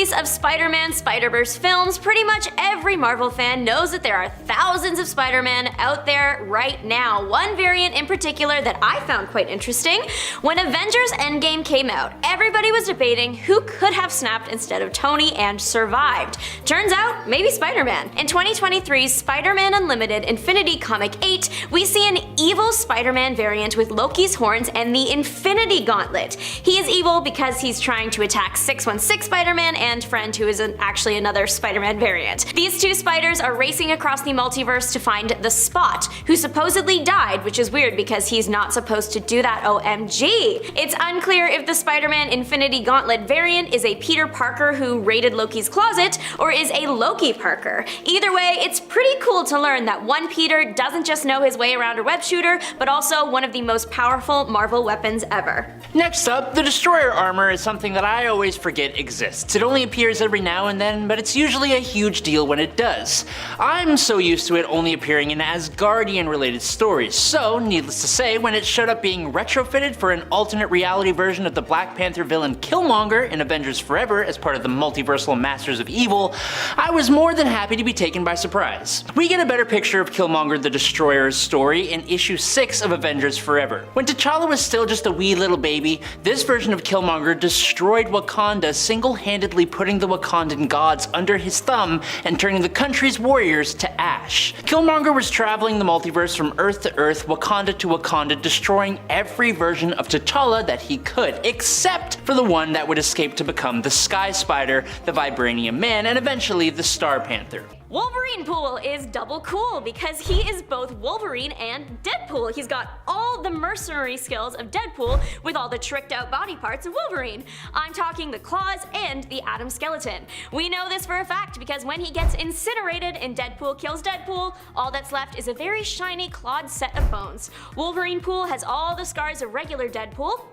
release of Spider-Man Spider-Verse films, pretty much every Marvel fan knows that there are thousands of Spider-Man out there right now. One variant in particular that I found quite interesting: when Avengers Endgame came out, everybody was debating who could have snapped instead of Tony and survived. Turns out, maybe Spider-Man. In 2023's Spider-Man Unlimited Infinity Comic 8, we see an evil Spider-Man variant with Loki's horns and the Infinity Gauntlet. He is evil because he's trying to attack 616 Spider-Man and Friend, who is actually another Spider-Man variant. These two spiders are racing across the multiverse to find the Spot, who supposedly died, which is weird because he's not supposed to do that, OMG. It's unclear if the Spider-Man Infinity Gauntlet variant is a Peter Parker who raided Loki's closet, or is a Loki Parker. Either way, it's pretty cool to learn that one Peter doesn't just know his way around a web shooter, but also one of the most powerful Marvel weapons ever. Next up, the Destroyer armor is something that I always forget exists. It only appears every now and then, but it's usually a huge deal when it does. I'm so used to it only appearing in Asgardian related stories, so needless to say, when it showed up being retrofitted for an alternate reality version of the Black Panther villain Killmonger in Avengers Forever as part of the multiversal Masters of Evil, I was more than happy to be taken by surprise. We get a better picture of Killmonger the Destroyer's story in issue 6 of Avengers Forever. When T'Challa was still just a wee little baby, this version of Killmonger destroyed Wakanda, single-handedly putting the Wakandan gods under his thumb and turning the country's warriors to ash. Killmonger was traveling the multiverse from Earth to Earth, Wakanda to Wakanda, destroying every version of T'Challa that he could, except for the one that would escape to become the Sky Spider, the Vibranium Man, and eventually the Star Panther. Wolverine Pool is double cool because he is both Wolverine and Deadpool. He's got all the mercenary skills of Deadpool with all the tricked out body parts of Wolverine. I'm talking the claws and the Atom Skeleton. We know this for a fact because when he gets incinerated in Deadpool Kills Deadpool, all that's left is a very shiny clawed set of bones. Wolverine Pool has all the scars of regular Deadpool,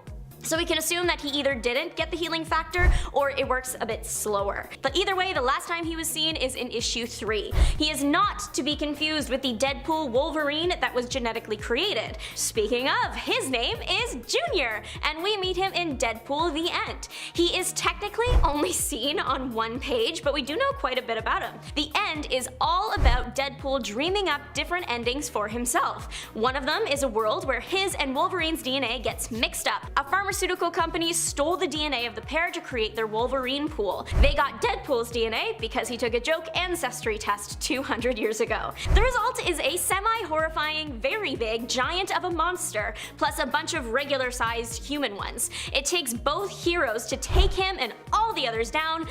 so we can assume that he either didn't get the healing factor or it works a bit slower. But either way, the last time he was seen is in issue 3. He is not to be confused with the Deadpool Wolverine that was genetically created. Speaking of, his name is Junior, and we meet him in Deadpool The End. He is technically only seen on one page, but we do know quite a bit about him. The End is all about Deadpool dreaming up different endings for himself. One of them is a world where his and Wolverine's DNA gets mixed up. A pharmaceutical company stole the DNA of the pair to create their Wolverine pool. They got Deadpool's DNA because he took a joke ancestry test 200 years ago. The result is a semi-horrifying, very big giant of a monster, plus a bunch of regular-sized human ones. It takes both heroes to take him and all the others down,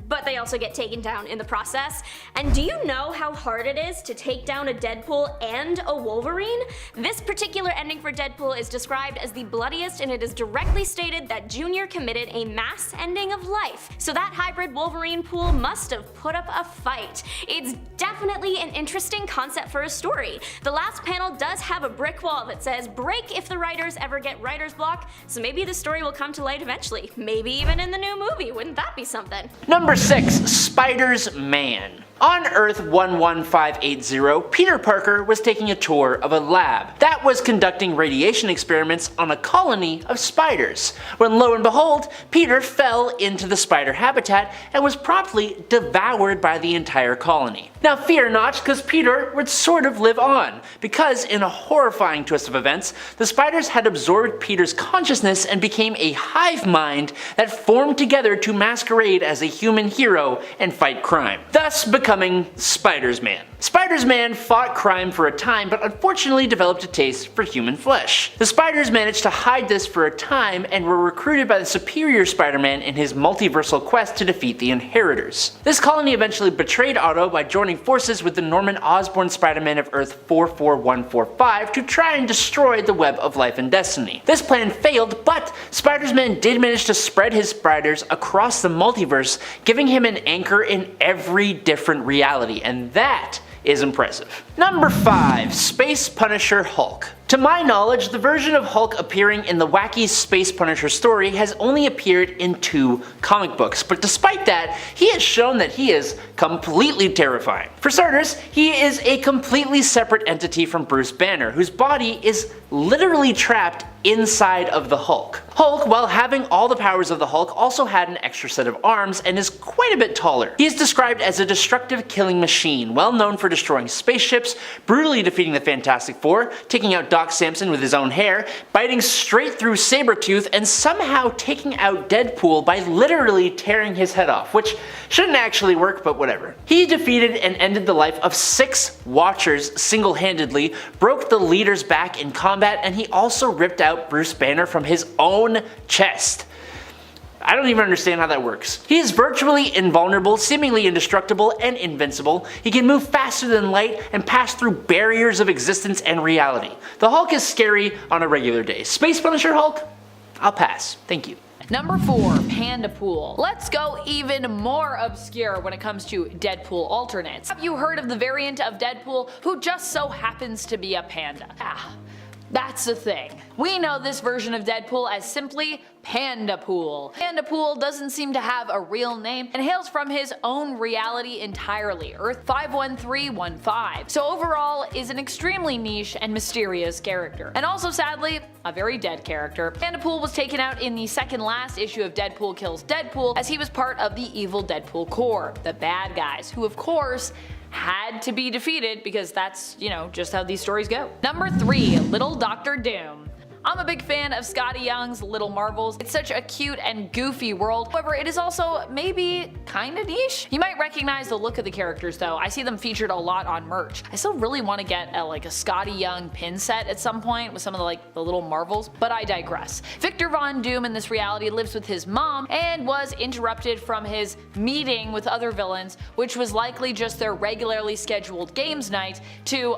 but they also get taken down in the process. And do you know how hard it is to take down a Deadpool and a Wolverine? This particular ending for Deadpool is described as the bloodiest, and it is directly stated that Junior committed a mass ending of life. So that hybrid Wolverine pool must have put up a fight. It's definitely an interesting concept for a story. The last panel does have a brick wall that says break if the writers ever get writer's block, so maybe the story will come to light eventually. Maybe even in the new movie, wouldn't that be something? Number 6. Spider's Man. On Earth 11580, Peter Parker was taking a tour of a lab that was conducting radiation experiments on a colony of spiders, when lo and behold, Peter fell into the spider habitat and was promptly devoured by the entire colony. Now fear not, because Peter would sort of live on, because in a horrifying twist of events, the spiders had absorbed Peter's consciousness and became a hive mind that formed together to masquerade as a human hero and fight crime, thus becoming Spider's Man. Spider's Man fought crime for a time, but unfortunately developed a taste for human flesh. The spiders managed to hide this for a time and were recruited by the superior Spider-Man in his multiversal quest to defeat the Inheritors. This colony eventually betrayed Otto by joining forces with the Norman Osborn Spider-Man of Earth 44145 to try and destroy the Web of Life and Destiny. This plan failed, but Spider's Man did manage to spread his spiders across the multiverse, giving him an anchor in every different reality, and that is impressive. Number 5. Space Punisher Hulk. To To my knowledge, the version of Hulk appearing in the wacky Space Punisher story has only appeared in 2 comic books, but despite that, he has shown that he is completely terrifying. For starters, he is a completely separate entity from Bruce Banner, whose body is literally trapped inside of the Hulk. Hulk, while having all the powers of the Hulk, also had an extra set of arms and is quite a bit taller. He is described as a destructive killing machine, well known for destroying spaceships, brutally defeating the Fantastic Four, taking out Doc Samson with his own hair, biting straight through Sabretooth, and somehow taking out Deadpool by literally tearing his head off, which shouldn't actually work, but whatever. He defeated and ended the life of 6 Watchers single-handedly, broke the leader's back in combat, and he also ripped out Bruce Banner from his own chest. I don't even understand how that works. He is virtually invulnerable, seemingly indestructible, and invincible. He can move faster than light and pass through barriers of existence and reality. The Hulk is scary on a regular day. Space Punisher Hulk? I'll pass. Thank you. Number 4, Panda Pool. Let's go even more obscure when it comes to Deadpool alternates. Have you heard of the variant of Deadpool who just so happens to be a panda? That's the thing. We know this version of Deadpool as simply Panda Pool. Panda Pool doesn't seem to have a real name and hails from his own reality entirely, Earth 51315. So overall is an extremely niche and mysterious character. And also sadly, a very dead character. Panda Pool was taken out in the second last issue of Deadpool Kills Deadpool as he was part of the evil Deadpool Corps, the bad guys, who of course had to be defeated because that's, just how these stories go. Number 3, Little Dr. Doom. I'm a big fan of Scotty Young's Little Marvels. It's such a cute and goofy world. However, it is also maybe kinda niche. You might recognize the look of the characters though. I see them featured a lot on merch. I still really want to get a Scotty Young pin set at some point with some of the Little Marvels, but I digress. Victor Von Doom in this reality lives with his mom and was interrupted from his meeting with other villains, which was likely just their regularly scheduled games night to,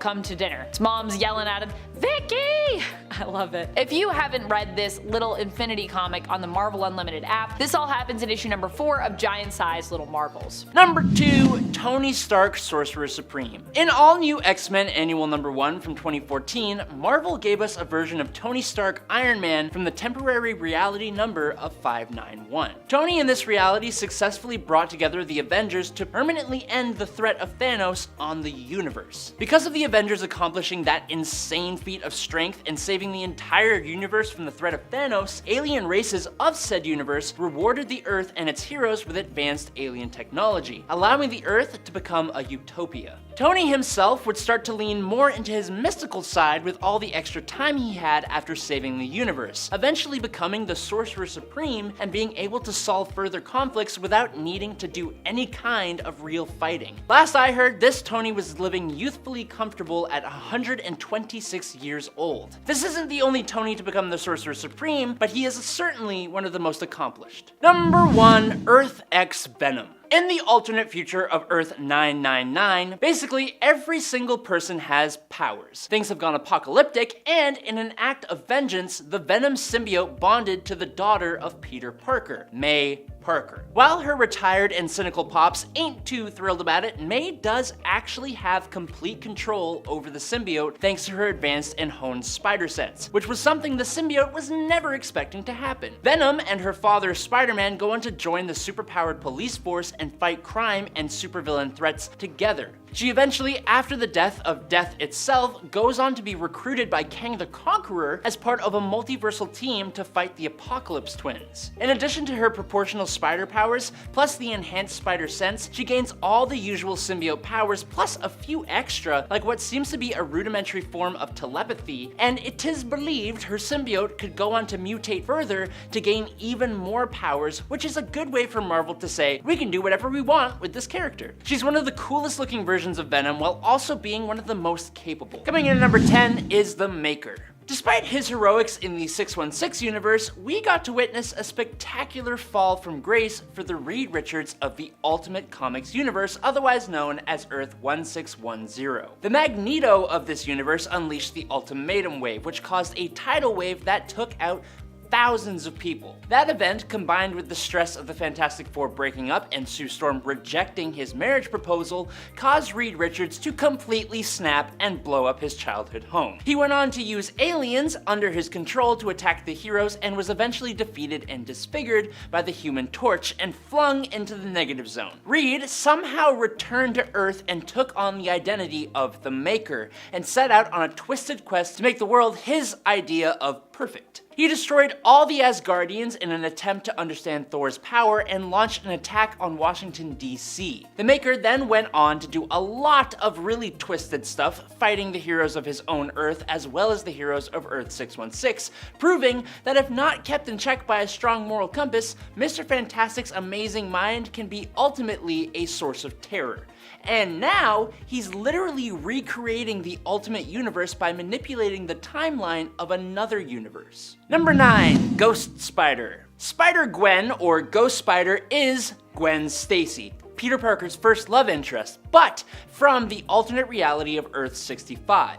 come to dinner. His mom's yelling at him, "Vicky!" I love it. If you haven't read this little Infinity comic on the Marvel Unlimited app, this all happens in issue number 4 of Giant Size Little Marvels. Number 2, Tony Stark Sorcerer Supreme. In all new X-Men Annual number 1 from 2014, Marvel gave us a version of Tony Stark Iron Man from the temporary reality number of 591. Tony in this reality successfully brought together the Avengers to permanently end the threat of Thanos on the universe. Because of the Avengers accomplishing that insane feat of strength and saving the entire universe from the threat of Thanos, alien races of said universe rewarded the Earth and its heroes with advanced alien technology, allowing the Earth to become a utopia. Tony himself would start to lean more into his mystical side with all the extra time he had after saving the universe, eventually becoming the Sorcerer Supreme and being able to solve further conflicts without needing to do any kind of real fighting. Last I heard, this Tony was living youthfully comfortable at 126 years old. This isn't the only Tony to become the Sorcerer Supreme, but he is certainly one of the most accomplished. Number 1, Earth X Venom. In the alternate future of Earth 999, basically every single person has powers. Things have gone apocalyptic, and in an act of vengeance, the Venom symbiote bonded to the daughter of Peter Parker, May Parker. While her retired and cynical pops ain't too thrilled about it, May does actually have complete control over the symbiote thanks to her advanced and honed spider sense, which was something the symbiote was never expecting to happen. Venom and her father Spider-Man go on to join the superpowered police force and fight crime and supervillain threats together. She eventually, after the death of Death itself, goes on to be recruited by Kang the Conqueror as part of a multiversal team to fight the Apocalypse Twins. In addition to her proportional spider powers, plus the enhanced spider sense, she gains all the usual symbiote powers plus a few extra, like what seems to be a rudimentary form of telepathy, and it is believed her symbiote could go on to mutate further to gain even more powers, which is a good way for Marvel to say, we can do whatever we want with this character. She's one of the coolest looking versions of Venom while also being one of the most capable. Coming in at number 10 is the Maker. Despite his heroics in the 616 universe, we got to witness a spectacular fall from grace for the Reed Richards of the Ultimate Comics universe, otherwise known as Earth 1610. The Magneto of this universe unleashed the Ultimatum Wave, which caused a tidal wave that took out thousands of people. That event, combined with the stress of the Fantastic Four breaking up and Sue Storm rejecting his marriage proposal, caused Reed Richards to completely snap and blow up his childhood home. He went on to use aliens under his control to attack the heroes and was eventually defeated and disfigured by the Human Torch and flung into the negative zone. Reed somehow returned to Earth and took on the identity of the Maker and set out on a twisted quest to make the world his idea of perfect. He destroyed all the Asgardians in an attempt to understand Thor's power and launched an attack on Washington, D.C. The Maker then went on to do a lot of really twisted stuff, fighting the heroes of his own Earth as well as the heroes of Earth 616, proving that if not kept in check by a strong moral compass, Mr. Fantastic's amazing mind can be ultimately a source of terror. And now, he's literally recreating the Ultimate Universe by manipulating the timeline of another universe. Number 9. Ghost Spider. Spider-Gwen, or Ghost Spider, is Gwen Stacy, Peter Parker's first love interest, but from the alternate reality of Earth 65.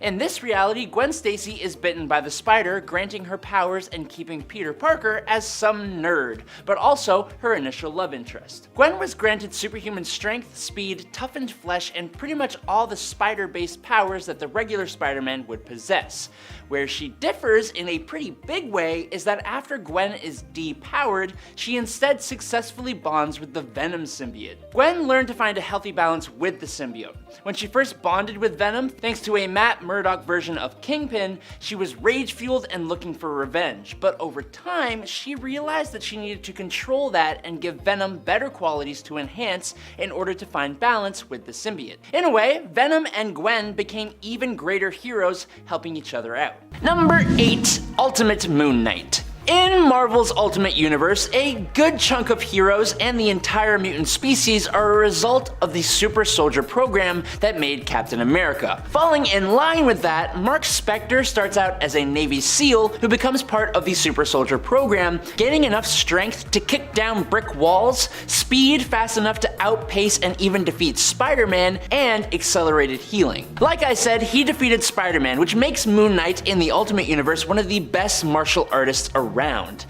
In this reality, Gwen Stacy is bitten by the spider, granting her powers and keeping Peter Parker as some nerd, but also her initial love interest. Gwen was granted superhuman strength, speed, toughened flesh, and pretty much all the spider-based powers that the regular Spider-Man would possess. Where she differs in a pretty big way is that after Gwen is depowered, she instead successfully bonds with the Venom symbiote. Gwen learned to find a healthy balance with the symbiote. When she first bonded with Venom, thanks to a Matt Murdock version of Kingpin, she was rage-fueled and looking for revenge, but over time, she realized that she needed to control that and give Venom better qualities to enhance in order to find balance with the symbiote. In a way, Venom and Gwen became even greater heroes, helping each other out. Number 8. Ultimate Moon Knight. In Marvel's Ultimate Universe, a good chunk of heroes and the entire mutant species are a result of the Super Soldier program that made Captain America. Falling in line with that, Mark Spector starts out as a Navy SEAL who becomes part of the Super Soldier program, gaining enough strength to kick down brick walls, speed fast enough to outpace and even defeat Spider-Man, and accelerated healing. Like I said, he defeated Spider-Man, which makes Moon Knight in the Ultimate Universe one of the best martial artists around.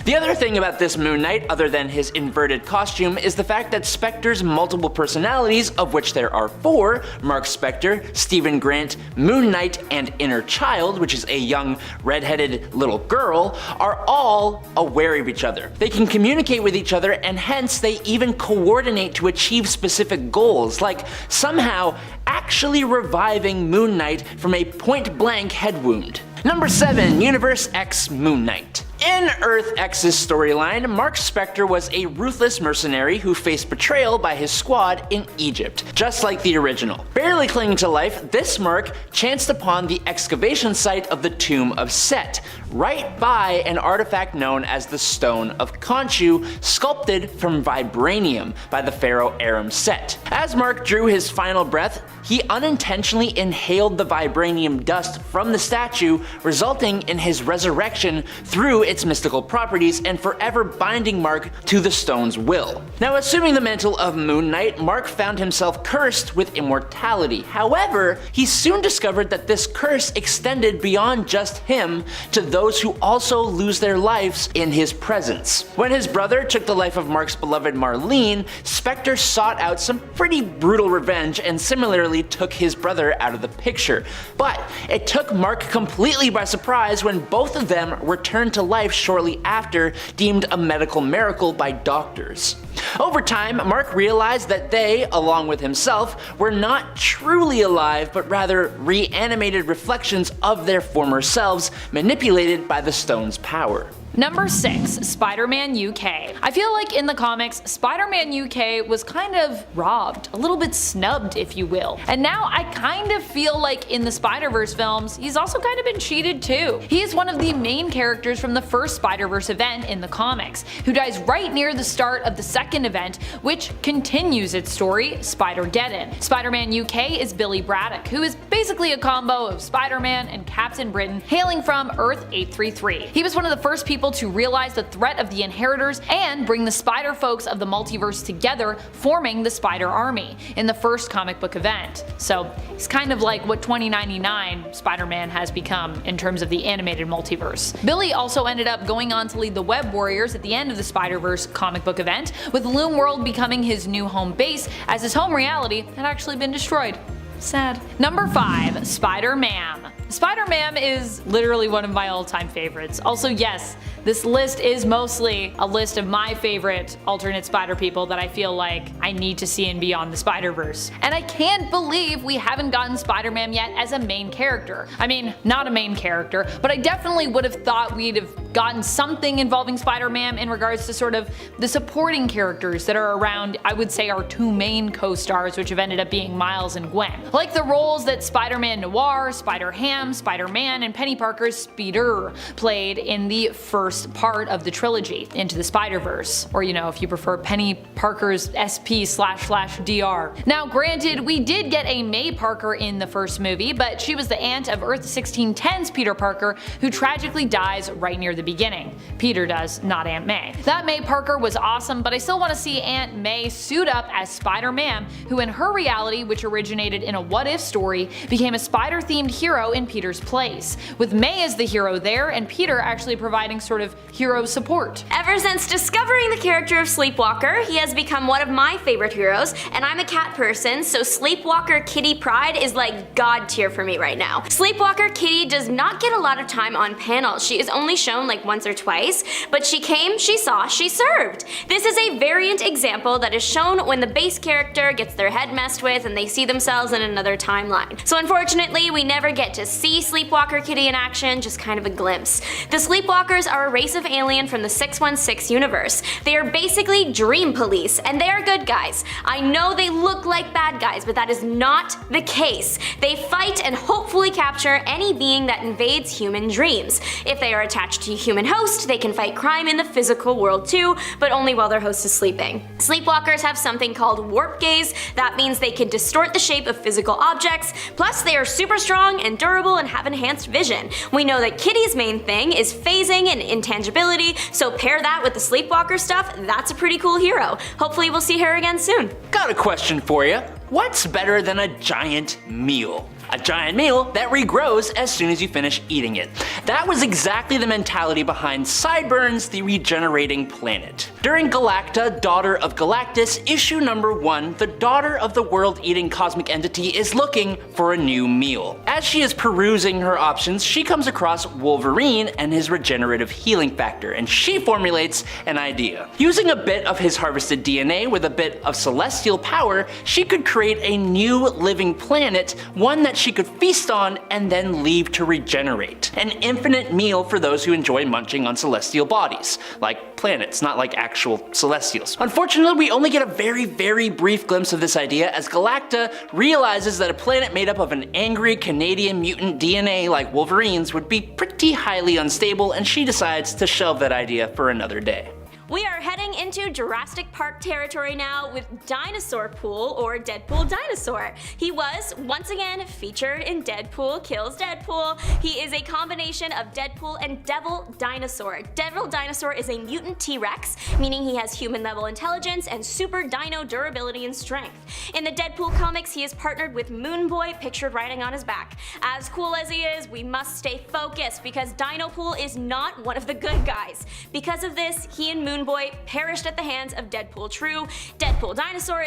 The other thing about this Moon Knight, other than his inverted costume, is the fact that Spector's multiple personalities, of which there are 4, Mark Spector, Stephen Grant, Moon Knight, and Inner Child, which is a young redheaded little girl, are all aware of each other. They can communicate with each other, and hence they even coordinate to achieve specific goals, like somehow actually reviving Moon Knight from a point-blank head wound. Number 7. Universe X Moon Knight. In Earth X's storyline, Mark Spector was a ruthless mercenary who faced betrayal by his squad in Egypt, just like the original. Barely clinging to life, this Mark chanced upon the excavation site of the Tomb of Set, right by an artifact known as the Stone of Khonshu, sculpted from vibranium by the pharaoh Aram Set. As Mark drew his final breath, he unintentionally inhaled the vibranium dust from the statue, resulting in his resurrection through its mystical properties and forever binding Mark to the stone's will. Now, assuming the mantle of Moon Knight, Mark found himself cursed with immortality. However, he soon discovered that this curse extended beyond just him to those who also lose their lives in his presence. When his brother took the life of Mark's beloved Marlene, Spector sought out some pretty brutal revenge and similarly took his brother out of the picture. But it took Mark completely by surprise when both of them returned to life shortly after, deemed a medical miracle by doctors. Over time, Mark realized that they, along with himself, were not truly alive, but rather reanimated reflections of their former selves, manipulated by the stone's power. Number 6. Spider-Man UK. I feel like in the comics, Spider-Man UK was kind of robbed, a little bit snubbed if you will. And now I kind of feel like in the Spider-Verse films, he's also kind of been cheated too. He is one of the main characters from the first Spider-Verse event in the comics, who dies right near the start of the second second event, which continues its story, Spider-Geddon. Spider-Man UK is Billy Braddock, who is basically a combo of Spider-Man and Captain Britain, hailing from Earth 833. He was one of the first people to realize the threat of the Inheritors and bring the Spider folks of the multiverse together, forming the Spider Army in the first comic book event. So he's kind of like what 2099 Spider-Man has become in terms of the animated multiverse. Billy also ended up going on to lead the Web Warriors at the end of the Spider-Verse comic book event, with Loom World becoming his new home base as his home reality had actually been destroyed. Sad. Number 5. Spider-Man. Spider-Man is literally one of my all-time favorites. Also, yes, this list is mostly a list of my favorite alternate Spider people that I feel like I need to see in Beyond the Spider-Verse. And I can't believe we haven't gotten Spider-Man yet as a main character. I mean, not a main character, but I definitely would have thought we'd have gotten something involving Spider-Man in regards to sort of the supporting characters that are around, I would say, our two main co-stars, which have ended up being Miles and Gwen. Like the roles that Spider-Man Noir, Spider-Ham, Spider-Man, and Penny Parker's Speeder played in the first part of the trilogy, Into the Spider-Verse, or you know, if you prefer, Penny Parker's SP//DR. Now granted, we did get a May Parker in the first movie, but she was the aunt of Earth 1610's Peter Parker, who tragically dies right near the beginning. Peter does, not Aunt May. That May Parker was awesome, but I still want to see Aunt May suit up as Spider-Man, who in her reality, which originated in a what-if story, became a spider-themed hero in Peter's place, with May as the hero there and Peter actually providing sort of hero support. Ever since discovering the character of Sleepwalker, he has become one of my favorite heroes, and I'm a cat person, so Sleepwalker Kitty Pryde is like god tier for me right now. Sleepwalker Kitty does not get a lot of time on panels. She is only shown like once or twice, but she came, she saw, she served. This is a variant example that is shown when the base character gets their head messed with and they see themselves in another timeline. So unfortunately, we never get to see Sleepwalker Kitty in action, just kind of a glimpse. The Sleepwalkers are a race of alien from the 616 universe. They are basically dream police, and they are good guys. I know they look like bad guys, but that is not the case. They fight and hopefully capture any being that invades human dreams. If they are attached to a human host, they can fight crime in the physical world too, but only while their host is sleeping. Sleepwalkers have something called warp gaze. That means they can distort the shape of physical objects, plus they are super strong and durable and have enhanced vision. We know that Kitty's main thing is phasing and intangibility, so pair that with the Sleepwalker stuff, that's a pretty cool hero. Hopefully we'll see her again soon. Got a question for you. What's better than a giant meal? A giant meal that regrows as soon as you finish eating it. That was exactly the mentality behind Sideburns, the regenerating planet. During Galacta, Daughter of Galactus, issue number 1, the daughter of the world-eating cosmic entity is looking for a new meal. As she is perusing her options, she comes across Wolverine and his regenerative healing factor, and she formulates an idea. Using a bit of his harvested DNA with a bit of celestial power, she could create a new living planet, one that she could feast on and then leave to regenerate. An infinite meal for those who enjoy munching on celestial bodies, like planets, not like actual celestials. Unfortunately, we only get a very brief glimpse of this idea as Galacta realizes that a planet made up of an angry Canadian mutant DNA like Wolverine's would be pretty highly unstable, and she decides to shelve that idea for another day. We are heading into Jurassic Park territory now with Dinosaur Pool, or Deadpool Dinosaur. He was, once again, featured in Deadpool Kills Deadpool. He is a combination of Deadpool and Devil Dinosaur. Devil Dinosaur is a mutant T-Rex, meaning he has human-level intelligence and super dino durability and strength. In the Deadpool comics, he is partnered with Moon Boy, pictured riding on his back. As cool as he is, we must stay focused because Dinopool is not one of the good guys. Because of this, he and Moon Boy perished at the hands of Deadpool True. Deadpool Dinosaur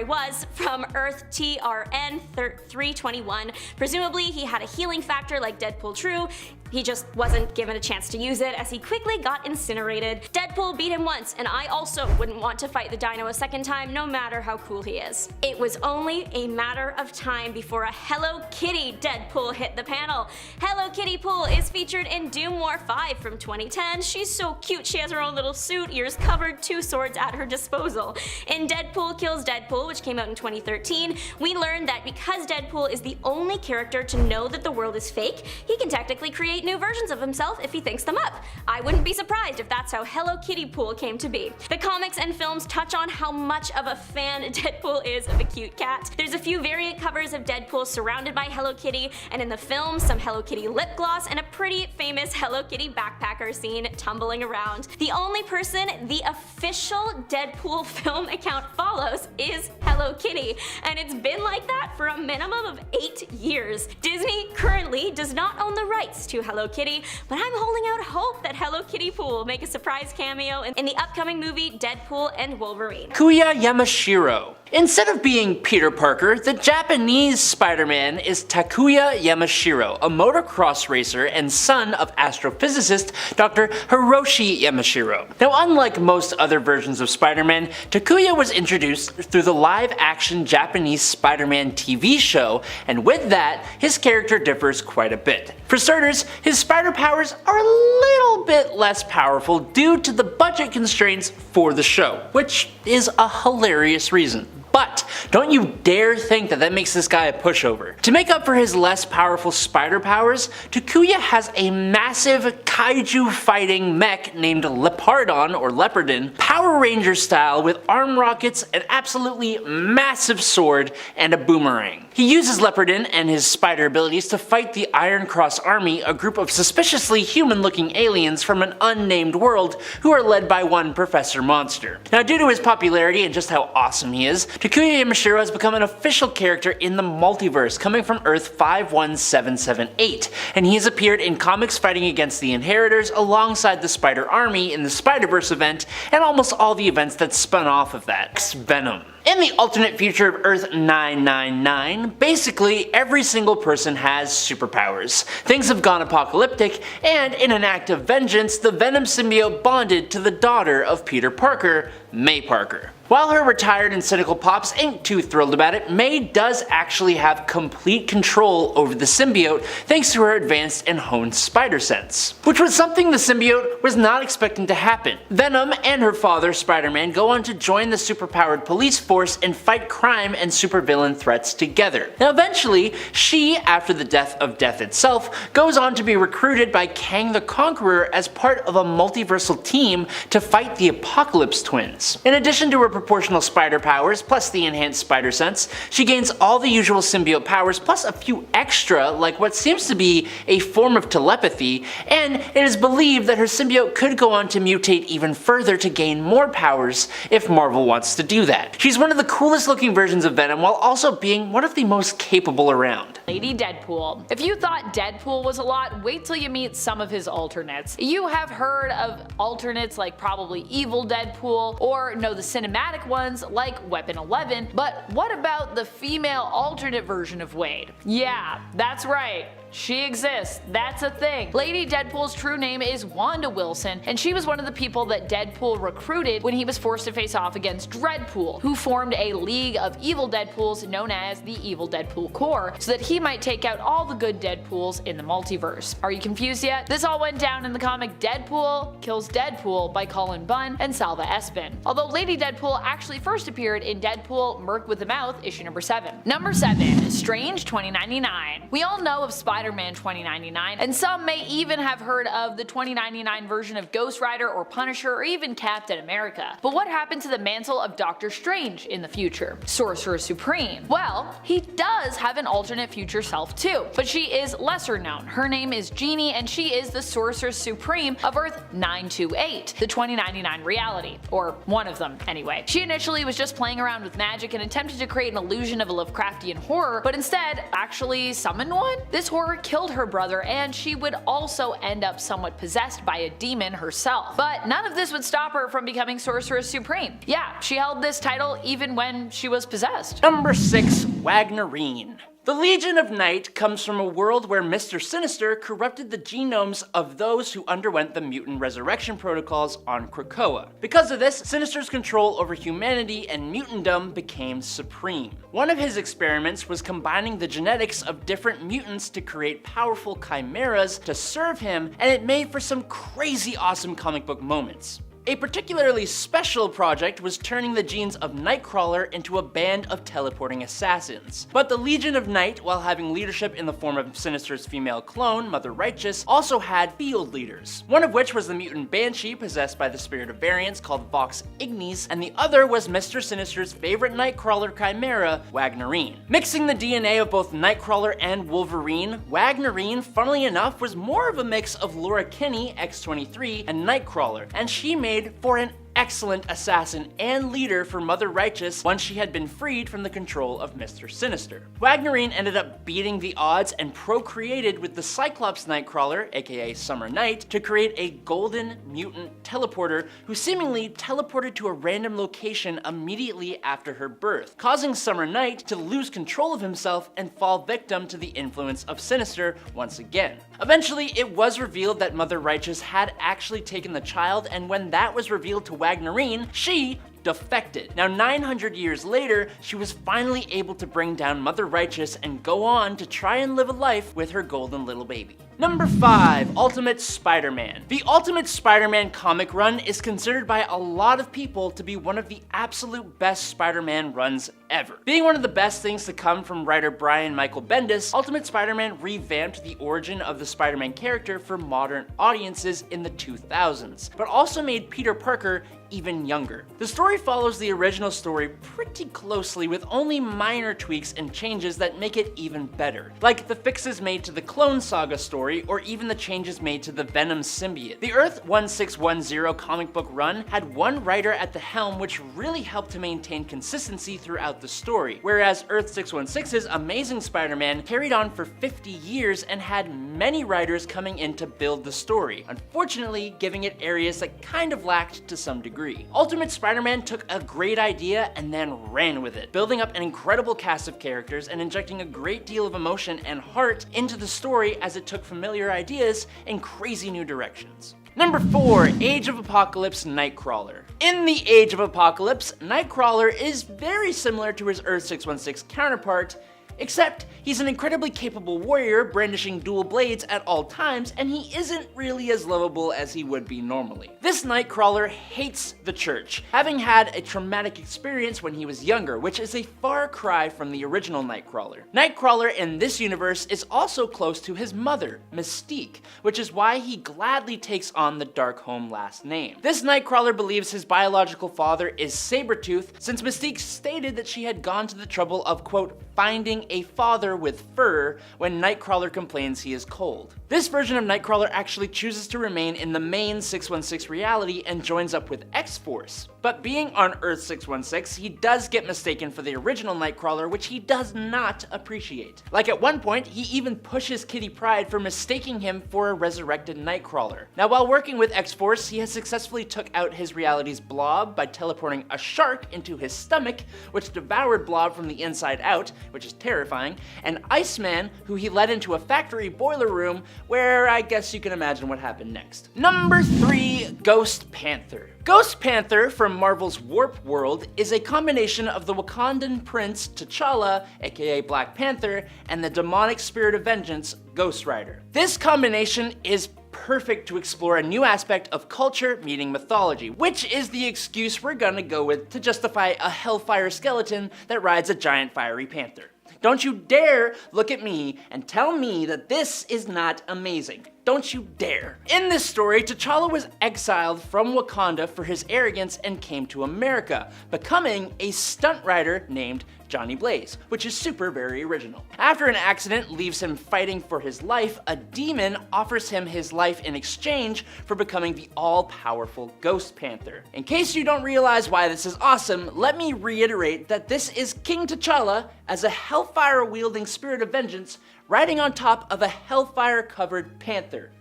was from Earth TRN 321. Presumably he had a healing factor like Deadpool True. He just wasn't given a chance to use it as he quickly got incinerated. Deadpool beat him once, and I also wouldn't want to fight the dino a second time no matter how cool he is. It was only a matter of time before a Hello Kitty Deadpool hit the panel. Hello Kitty Pool is featured in Doom War 5 from 2010. She's so cute, she has her own little suit, ears covered, 2 swords at her disposal. In Deadpool Kills Deadpool, which came out in 2013, we learned that because Deadpool is the only character to know that the world is fake, he can technically create new versions of himself if he thinks them up. I wouldn't be surprised if that's how Hello Kitty Pool came to be. The comics and films touch on how much of a fan Deadpool is of a cute cat. There's a few variant covers of Deadpool surrounded by Hello Kitty, and in the film, some Hello Kitty lip gloss and a pretty famous Hello Kitty backpacker seen tumbling around. The only person the official Deadpool film account follows is Hello Kitty, and it's been like that for a minimum of 8 years. Disney currently does not own the rights to Hello Kitty, but I'm holding out hope that Hello Kitty Pool will make a surprise cameo in the upcoming movie Deadpool and Wolverine. Takuya Yamashiro. Instead of being Peter Parker, the Japanese Spider-Man is Takuya Yamashiro, a motocross racer and son of astrophysicist Dr. Hiroshi Yamashiro. Now, unlike most other versions of Spider-Man, Takuya was introduced through the live-action Japanese Spider-Man TV show, and with that, his character differs quite a bit. For starters, his spider powers are a little bit less powerful due to the budget constraints for the show, which is a hilarious reason. But don't you dare think that makes this guy a pushover. To make up for his less powerful spider powers, Takuya has a massive kaiju fighting mech named Leopardon or Leopardon, Power Ranger style, with arm rockets, an absolutely massive sword, and a boomerang. He uses Leopardon and his spider abilities to fight the Iron Cross Army, a group of suspiciously human-looking aliens from an unnamed world who are led by one Professor Monster. Now, due to his popularity and just how awesome he is, Takuya Yamashiro has become an official character in the multiverse, coming from Earth 51778, and he has appeared in comics fighting against the Inheritors alongside the Spider Army in the Spider-Verse event, and almost all the events that spun off of that. Venom. In the alternate future of Earth 999, basically every single person has superpowers. Things have gone apocalyptic, and in an act of vengeance, the Venom symbiote bonded to the daughter of Peter Parker, May Parker. While her retired and cynical pops ain't too thrilled about it, May does actually have complete control over the symbiote thanks to her advanced and honed spider sense, which was something the symbiote was not expecting to happen. Venom and her father, Spider-Man, go on to join the superpowered police force and fight crime and supervillain threats together. Now eventually, she, after the death of Death itself, goes on to be recruited by Kang the Conqueror as part of a multiversal team to fight the Apocalypse Twins. In addition to her proportional spider powers plus the enhanced spider sense, she gains all the usual symbiote powers plus a few extra, like what seems to be a form of telepathy, and it is believed that her symbiote could go on to mutate even further to gain more powers if Marvel wants to do that. She's one of the coolest looking versions of Venom while also being one of the most capable around. Lady Deadpool. If you thought Deadpool was a lot, wait till you meet some of his alternates. You have heard of alternates like probably Evil Deadpool, or know the cinematic ones like Weapon 11, but what about the female alternate version of Wade? Yeah, that's right. She exists. That's a thing. Lady Deadpool's true name is Wanda Wilson, and she was one of the people that Deadpool recruited when he was forced to face off against Dreadpool, who formed a league of evil Deadpools known as the Evil Deadpool Corps, so that he might take out all the good Deadpools in the multiverse. Are you confused yet? This all went down in the comic Deadpool Kills Deadpool by Colin Bunn and Salva Espin, although Lady Deadpool actually first appeared in Deadpool Merc with the Mouth issue number 7. Number 7. Strange 2099. We all know of Spider-Man 2099, and some may even have heard of the 2099 version of Ghost Rider or Punisher or even Captain America. But what happened to the mantle of Doctor Strange in the future? Sorcerer Supreme. Well, he does have an alternate future self too, but she is lesser known. Her name is Jeannie, and she is the Sorcerer Supreme of Earth 928, the 2099 reality, or one of them anyway. She initially was just playing around with magic and attempted to create an illusion of a Lovecraftian horror, but instead actually summoned one? This horror killed her brother, and she would also end up somewhat possessed by a demon herself. But none of this would stop her from becoming Sorceress Supreme. Yeah, she held this title even when she was possessed. Number 6. Wagnerine. The Legion of Night comes from a world where Mr. Sinister corrupted the genomes of those who underwent the mutant resurrection protocols on Krakoa. Because of this, Sinister's control over humanity and mutantdom became supreme. One of his experiments was combining the genetics of different mutants to create powerful chimeras to serve him, and it made for some crazy awesome comic book moments. A particularly special project was turning the genes of Nightcrawler into a band of teleporting assassins. But the Legion of Night, while having leadership in the form of Sinister's female clone, Mother Righteous, also had field leaders, one of which was the mutant Banshee possessed by the spirit of variance called Vox Ignis, and the other was Mr. Sinister's favorite Nightcrawler chimera, Wagnerine. Mixing the DNA of both Nightcrawler and Wolverine, Wagnerine, funnily enough, was more of a mix of Laura Kinney, X-23, and Nightcrawler, and she made for an excellent assassin and leader for Mother Righteous once she had been freed from the control of Mr. Sinister. Wagnerine ended up beating the odds and procreated with the Cyclops Nightcrawler, aka Summer Night, to create a golden mutant teleporter who seemingly teleported to a random location immediately after her birth, causing Summer Night to lose control of himself and fall victim to the influence of Sinister once again. Eventually, it was revealed that Mother Righteous had actually taken the child, and when that was revealed to Wagnerine, she defected. Now 900 years later, she was finally able to bring down Mother Righteous and go on to try and live a life with her golden little baby. Number 5, Ultimate Spider-Man. The Ultimate Spider-Man comic run is considered by a lot of people to be one of the absolute best Spider-Man runs ever. Being one of the best things to come from writer Brian Michael Bendis, Ultimate Spider-Man revamped the origin of the Spider-Man character for modern audiences in the 2000s, but also made Peter Parker even younger. The story follows the original story pretty closely, with only minor tweaks and changes that make it even better, like the fixes made to the Clone Saga story or even the changes made to the Venom symbiote. The Earth 1610 comic book run had one writer at the helm, which really helped to maintain consistency throughout the story, whereas Earth 616's Amazing Spider-Man carried on for 50 years and had many writers coming in to build the story, unfortunately giving it areas that kind of lacked to some degree. Ultimate Spider-Man took a great idea and then ran with it, building up an incredible cast of characters and injecting a great deal of emotion and heart into the story as it took familiar ideas in crazy new directions. Number 4, Age of Apocalypse Nightcrawler. In the Age of Apocalypse, Nightcrawler is very similar to his Earth 616 counterpart, except he's an incredibly capable warrior brandishing dual blades at all times, and he isn't really as lovable as he would be normally. This Nightcrawler hates the church, having had a traumatic experience when he was younger, which is a far cry from the original Nightcrawler. Nightcrawler in this universe is also close to his mother, Mystique, which is why he gladly takes on the Darkholme last name. This Nightcrawler believes his biological father is Sabretooth, since Mystique stated that she had gone to the trouble of, quote, finding a father with fur when Nightcrawler complains he is cold. This version of Nightcrawler actually chooses to remain in the main 616 reality and joins up with X-Force. But being on Earth 616, he does get mistaken for the original Nightcrawler, which he does not appreciate. Like at one point, he even pushes Kitty Pryde for mistaking him for a resurrected Nightcrawler. Now while working with X-Force, he has successfully took out his reality's Blob by teleporting a shark into his stomach, which devoured Blob from the inside out, which is terrifying, and Iceman, who he led into a factory boiler room, where I guess you can imagine what happened next. Number 3, Ghost Panther. Ghost Panther from Marvel's Warp World is a combination of the Wakandan prince T'Challa, aka Black Panther, and the demonic spirit of vengeance, Ghost Rider. This combination is perfect to explore a new aspect of culture meeting mythology, which is the excuse we're gonna go with to justify a hellfire skeleton that rides a giant fiery panther. Don't you dare look at me and tell me that this is not amazing. Don't you dare. In this story, T'Challa was exiled from Wakanda for his arrogance and came to America, becoming a stunt rider named Johnny Blaze, which is very original. After an accident leaves him fighting for his life, a demon offers him his life in exchange for becoming the all-powerful Ghost Panther. In case you don't realize why this is awesome, let me reiterate that this is King T'Challa as a hellfire-wielding spirit of vengeance riding on top of a hellfire-covered panther.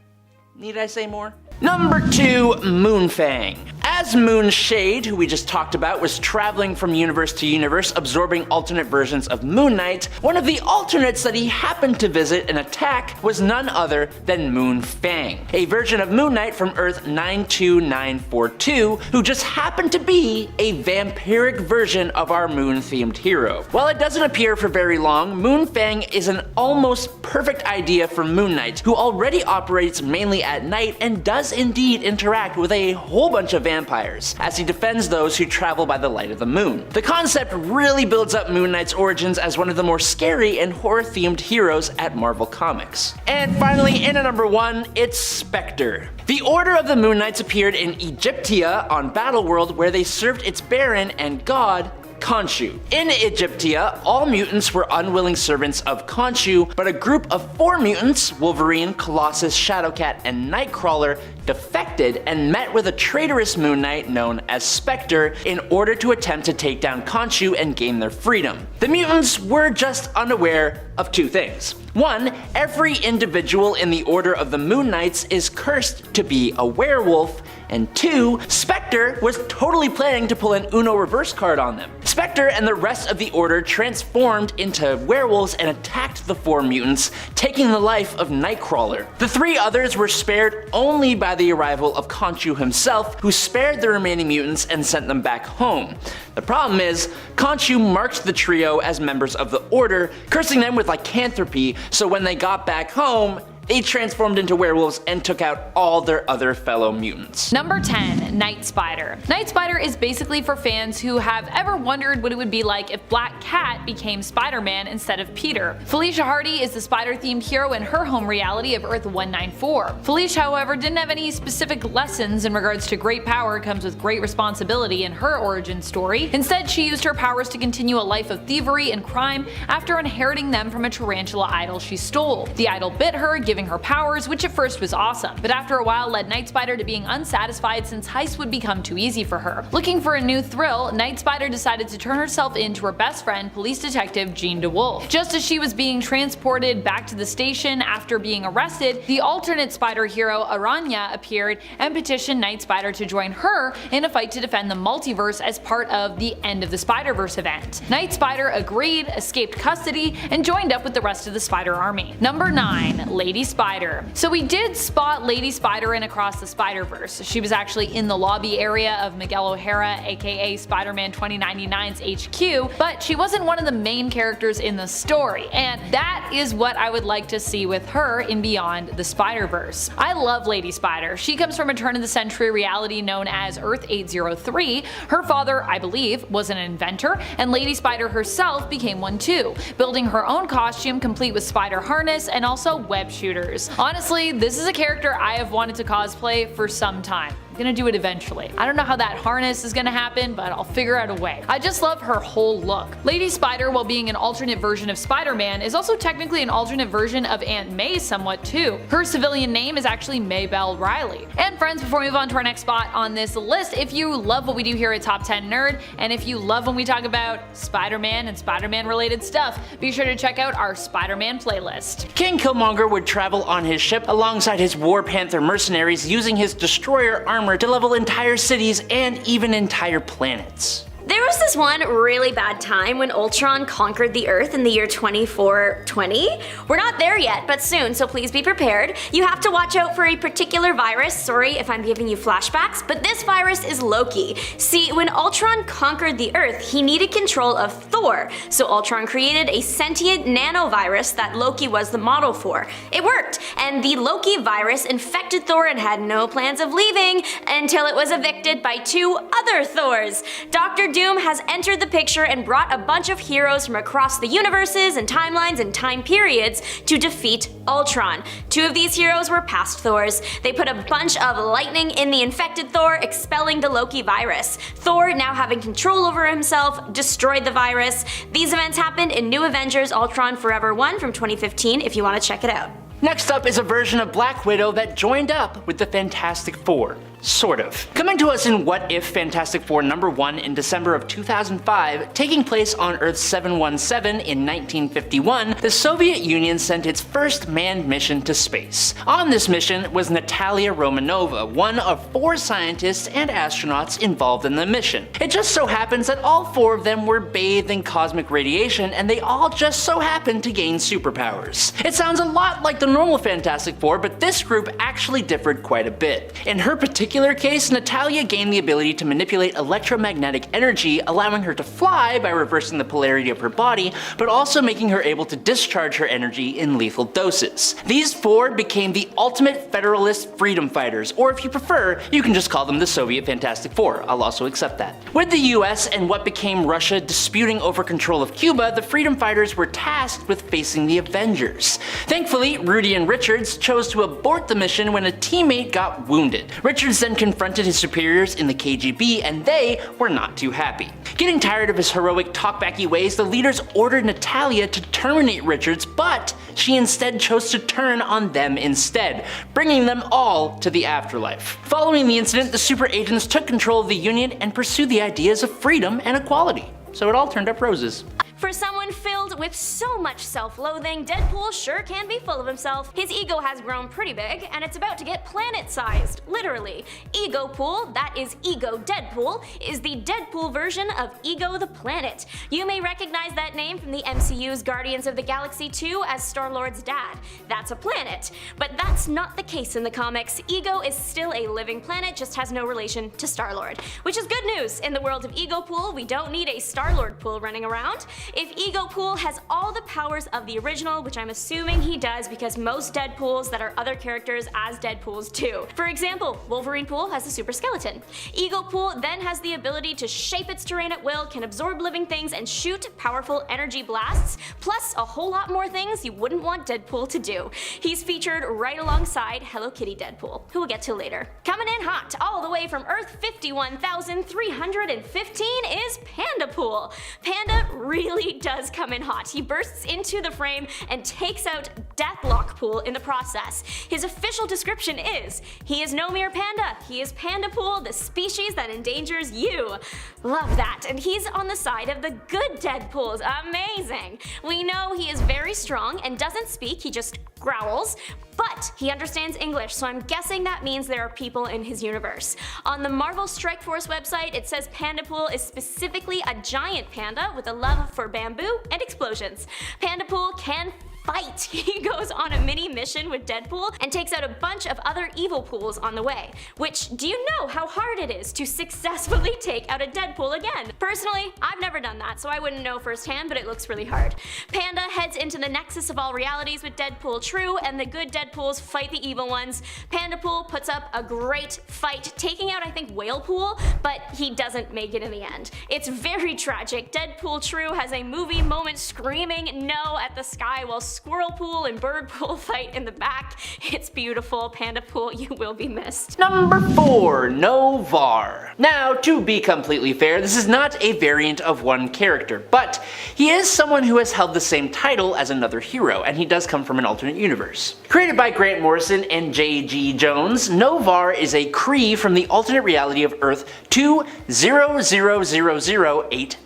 Need I say more? Number 2, Moonfang. As Moonshade, who we just talked about, was traveling from universe to universe, absorbing alternate versions of Moon Knight, one of the alternates that he happened to visit and attack was none other than Moonfang, a version of Moon Knight from Earth 92942, who just happened to be a vampiric version of our moon-themed hero. While it doesn't appear for very long, Moonfang is an almost perfect idea for Moon Knight, who already operates mainly at night and does indeed interact with a whole bunch of vampires vampires, as he defends those who travel by the light of the moon. The concept really builds up Moon Knight's origins as one of the more scary and horror-themed heroes at Marvel Comics. And finally, in at number 1, it's Spectre. The Order of the Moon Knights appeared in Egyptia on Battleworld, where they served its Baron and god, Khonshu. In Egyptia, all mutants were unwilling servants of Khonshu, but a group of 4 mutants, Wolverine, Colossus, Shadowcat, and Nightcrawler, defected and met with a traitorous Moon Knight known as Spectre in order to attempt to take down Khonshu and gain their freedom. The mutants were just unaware of 2 things. 1, every individual in the Order of the Moon Knights is cursed to be a werewolf, and 2, Spectre was totally planning to pull an Uno reverse card on them. Spectre and the rest of the Order transformed into werewolves and attacked the 4 mutants, taking the life of Nightcrawler. The 3 others were spared only by the arrival of Khonshu himself, who spared the remaining mutants and sent them back home. The problem is, Khonshu marked the trio as members of the Order, cursing them with lycanthropy, so when they got back home, they transformed into werewolves and took out all their other fellow mutants. Number 10, Night Spider. Night Spider is basically for fans who have ever wondered what it would be like if Black Cat became Spider-Man instead of Peter. Felicia Hardy is the spider-themed hero in her home reality of Earth 194. Felicia, however, didn't have any specific lessons in regards to great power comes with great responsibility in her origin story. Instead, she used her powers to continue a life of thievery and crime after inheriting them from a tarantula idol she stole. The idol bit her, giving her powers, which at first was awesome, but after a while led Night Spider to being unsatisfied since heists would become too easy for her. Looking for a new thrill, Night Spider decided to turn herself in to her best friend, police detective Jean DeWolf. Just as she was being transported back to the station after being arrested, the alternate spider hero Aranya appeared and petitioned Night Spider to join her in a fight to defend the multiverse as part of the End of the Spider-Verse event. Night Spider agreed, escaped custody, and joined up with the rest of the Spider Army. Number 9, Lady Spider. So we did spot Lady Spider in Across the Spider-Verse. She was actually in the lobby area of Miguel O'Hara, aka Spider-Man 2099's HQ, but she wasn't one of the main characters in the story, and that is what I would like to see with her in Beyond the Spider-Verse. I love Lady Spider. She comes from a turn-of-the-century reality known as Earth 803. Her father, I believe, was an inventor, and Lady Spider herself became one too, building her own costume complete with spider harness and also web shooters. Honestly, this is a character I have wanted to cosplay for some time. I'm gonna do it eventually. I don't know how that harness is gonna happen, but I'll figure out a way. I just love her whole look. Lady Spider, while being an alternate version of Spider-Man, is also technically an alternate version of Aunt May somewhat too. Her civilian name is actually Maybelle Riley. And friends, before we move on to our next spot on this list, if you love what we do here at Top 10 Nerd, and if you love when we talk about Spider-Man and Spider-Man related stuff, be sure to check out our Spider-Man playlist. King Killmonger would travel on his ship alongside his War Panther mercenaries, using his destroyer armor to level entire cities and even entire planets. There was this one really bad time when Ultron conquered the Earth in the year 2420. We're not there yet, but soon, so please be prepared. You have to watch out for a particular virus. Sorry if I'm giving you flashbacks, but this virus is Loki. See, when Ultron conquered the Earth, he needed control of Thor, so Ultron created a sentient nanovirus that Loki was the model for. It worked, and the Loki virus infected Thor and had no plans of leaving until it was evicted by 2 other Thors. Dr. Doom has entered the picture and brought a bunch of heroes from across the universes and timelines and time periods to defeat Ultron. 2 of these heroes were past Thors. They put a bunch of lightning in the infected Thor, expelling the Loki virus. Thor, now having control over himself, destroyed the virus. These events happened in New Avengers Ultron Forever 1 from 2015 if you want to check it out. Next up is a version of Black Widow that joined up with the Fantastic Four. Sort of. Coming to us in What If Fantastic Four #1 in December of 2005, taking place on Earth 717 in 1951, the Soviet Union sent its first manned mission to space. On this mission was Natalia Romanova, one of 4 scientists and astronauts involved in the mission. It just so happens that all 4 of them were bathed in cosmic radiation, and they all just so happened to gain superpowers. It sounds a lot like the normal Fantastic Four, but this group actually differed quite a bit. In her particular particular case, Natalia gained the ability to manipulate electromagnetic energy, allowing her to fly by reversing the polarity of her body, but also making her able to discharge her energy in lethal doses. These four became the ultimate Federalist freedom fighters, or if you prefer, you can just call them the Soviet Fantastic Four. I'll also accept that. With the US and what became Russia disputing over control of Cuba, the freedom fighters were tasked with facing the Avengers. Thankfully, Rudy and Richards chose to abort the mission when a teammate got wounded. Richards then confronted his superiors in the KGB, and they were not too happy. Getting tired of his heroic talkbacky ways, the leaders ordered Natalia to terminate Richards, but she instead chose to turn on them instead, bringing them all to the afterlife. Following the incident, the super agents took control of the Union and pursued the ideas of freedom and equality. So it all turned up roses. For someone filled with so much self-loathing, Deadpool sure can be full of himself. His ego has grown pretty big, and it's about to get planet-sized, literally. Ego Pool, that is Ego Deadpool, is the Deadpool version of Ego the Planet. You may recognize that name from the MCU's Guardians of the Galaxy 2 as Star-Lord's dad. That's a planet. But that's not the case in the comics. Ego is still a living planet, just has no relation to Star-Lord. Which is good news. In the world of Ego Pool, we don't need a Star-Lord pool running around. If Ego Pool has all the powers of the original, which I'm assuming he does because most Deadpools that are other characters as Deadpools do. For example, Wolverine Pool has the super skeleton. Ego Pool then has the ability to shape its terrain at will, can absorb living things, and shoot powerful energy blasts, plus a whole lot more things you wouldn't want Deadpool to do. He's featured right alongside Hello Kitty Deadpool, who we'll get to later. Coming in hot, all the way from Earth 51,315 is Panda Pool. Panda really does come in hot. He bursts into the frame and takes out Deathlock Pool in the process. His official description is, he is no mere panda, he is Panda Pool, the species that endangers you. Love that, and he's on the side of the good Deadpools. Amazing. We know he is very strong and doesn't speak, he just growls, but he understands English, so I'm guessing that means there are people in his universe. On the Marvel Strike Force website, it says Pandapool is specifically a giant panda with a love for bamboo and explosions. Pandapool can fight. He goes on a mini mission with Deadpool and takes out a bunch of other evil pools on the way. Which, do you know how hard it is to successfully take out a Deadpool again? Personally, I've never done that, so I wouldn't know firsthand, but it looks really hard. Panda heads into the nexus of all realities with Deadpool true, and the good Deadpools fight the evil ones. Pandapool puts up a great fight, taking out I think Whalepool, but he doesn't make it in the end. It's very tragic. Deadpool true has a movie moment screaming no at the sky while Squirrel Pool and Bird Pool fight in the back. It's beautiful. Panda Pool, you will be missed. Number 4, Novar. Now, to be completely fair, this is not a variant of one character, but he is someone who has held the same title as another hero, and he does come from an alternate universe. Created by Grant Morrison and J.G. Jones, Novar is a Kree from the alternate reality of Earth 200080,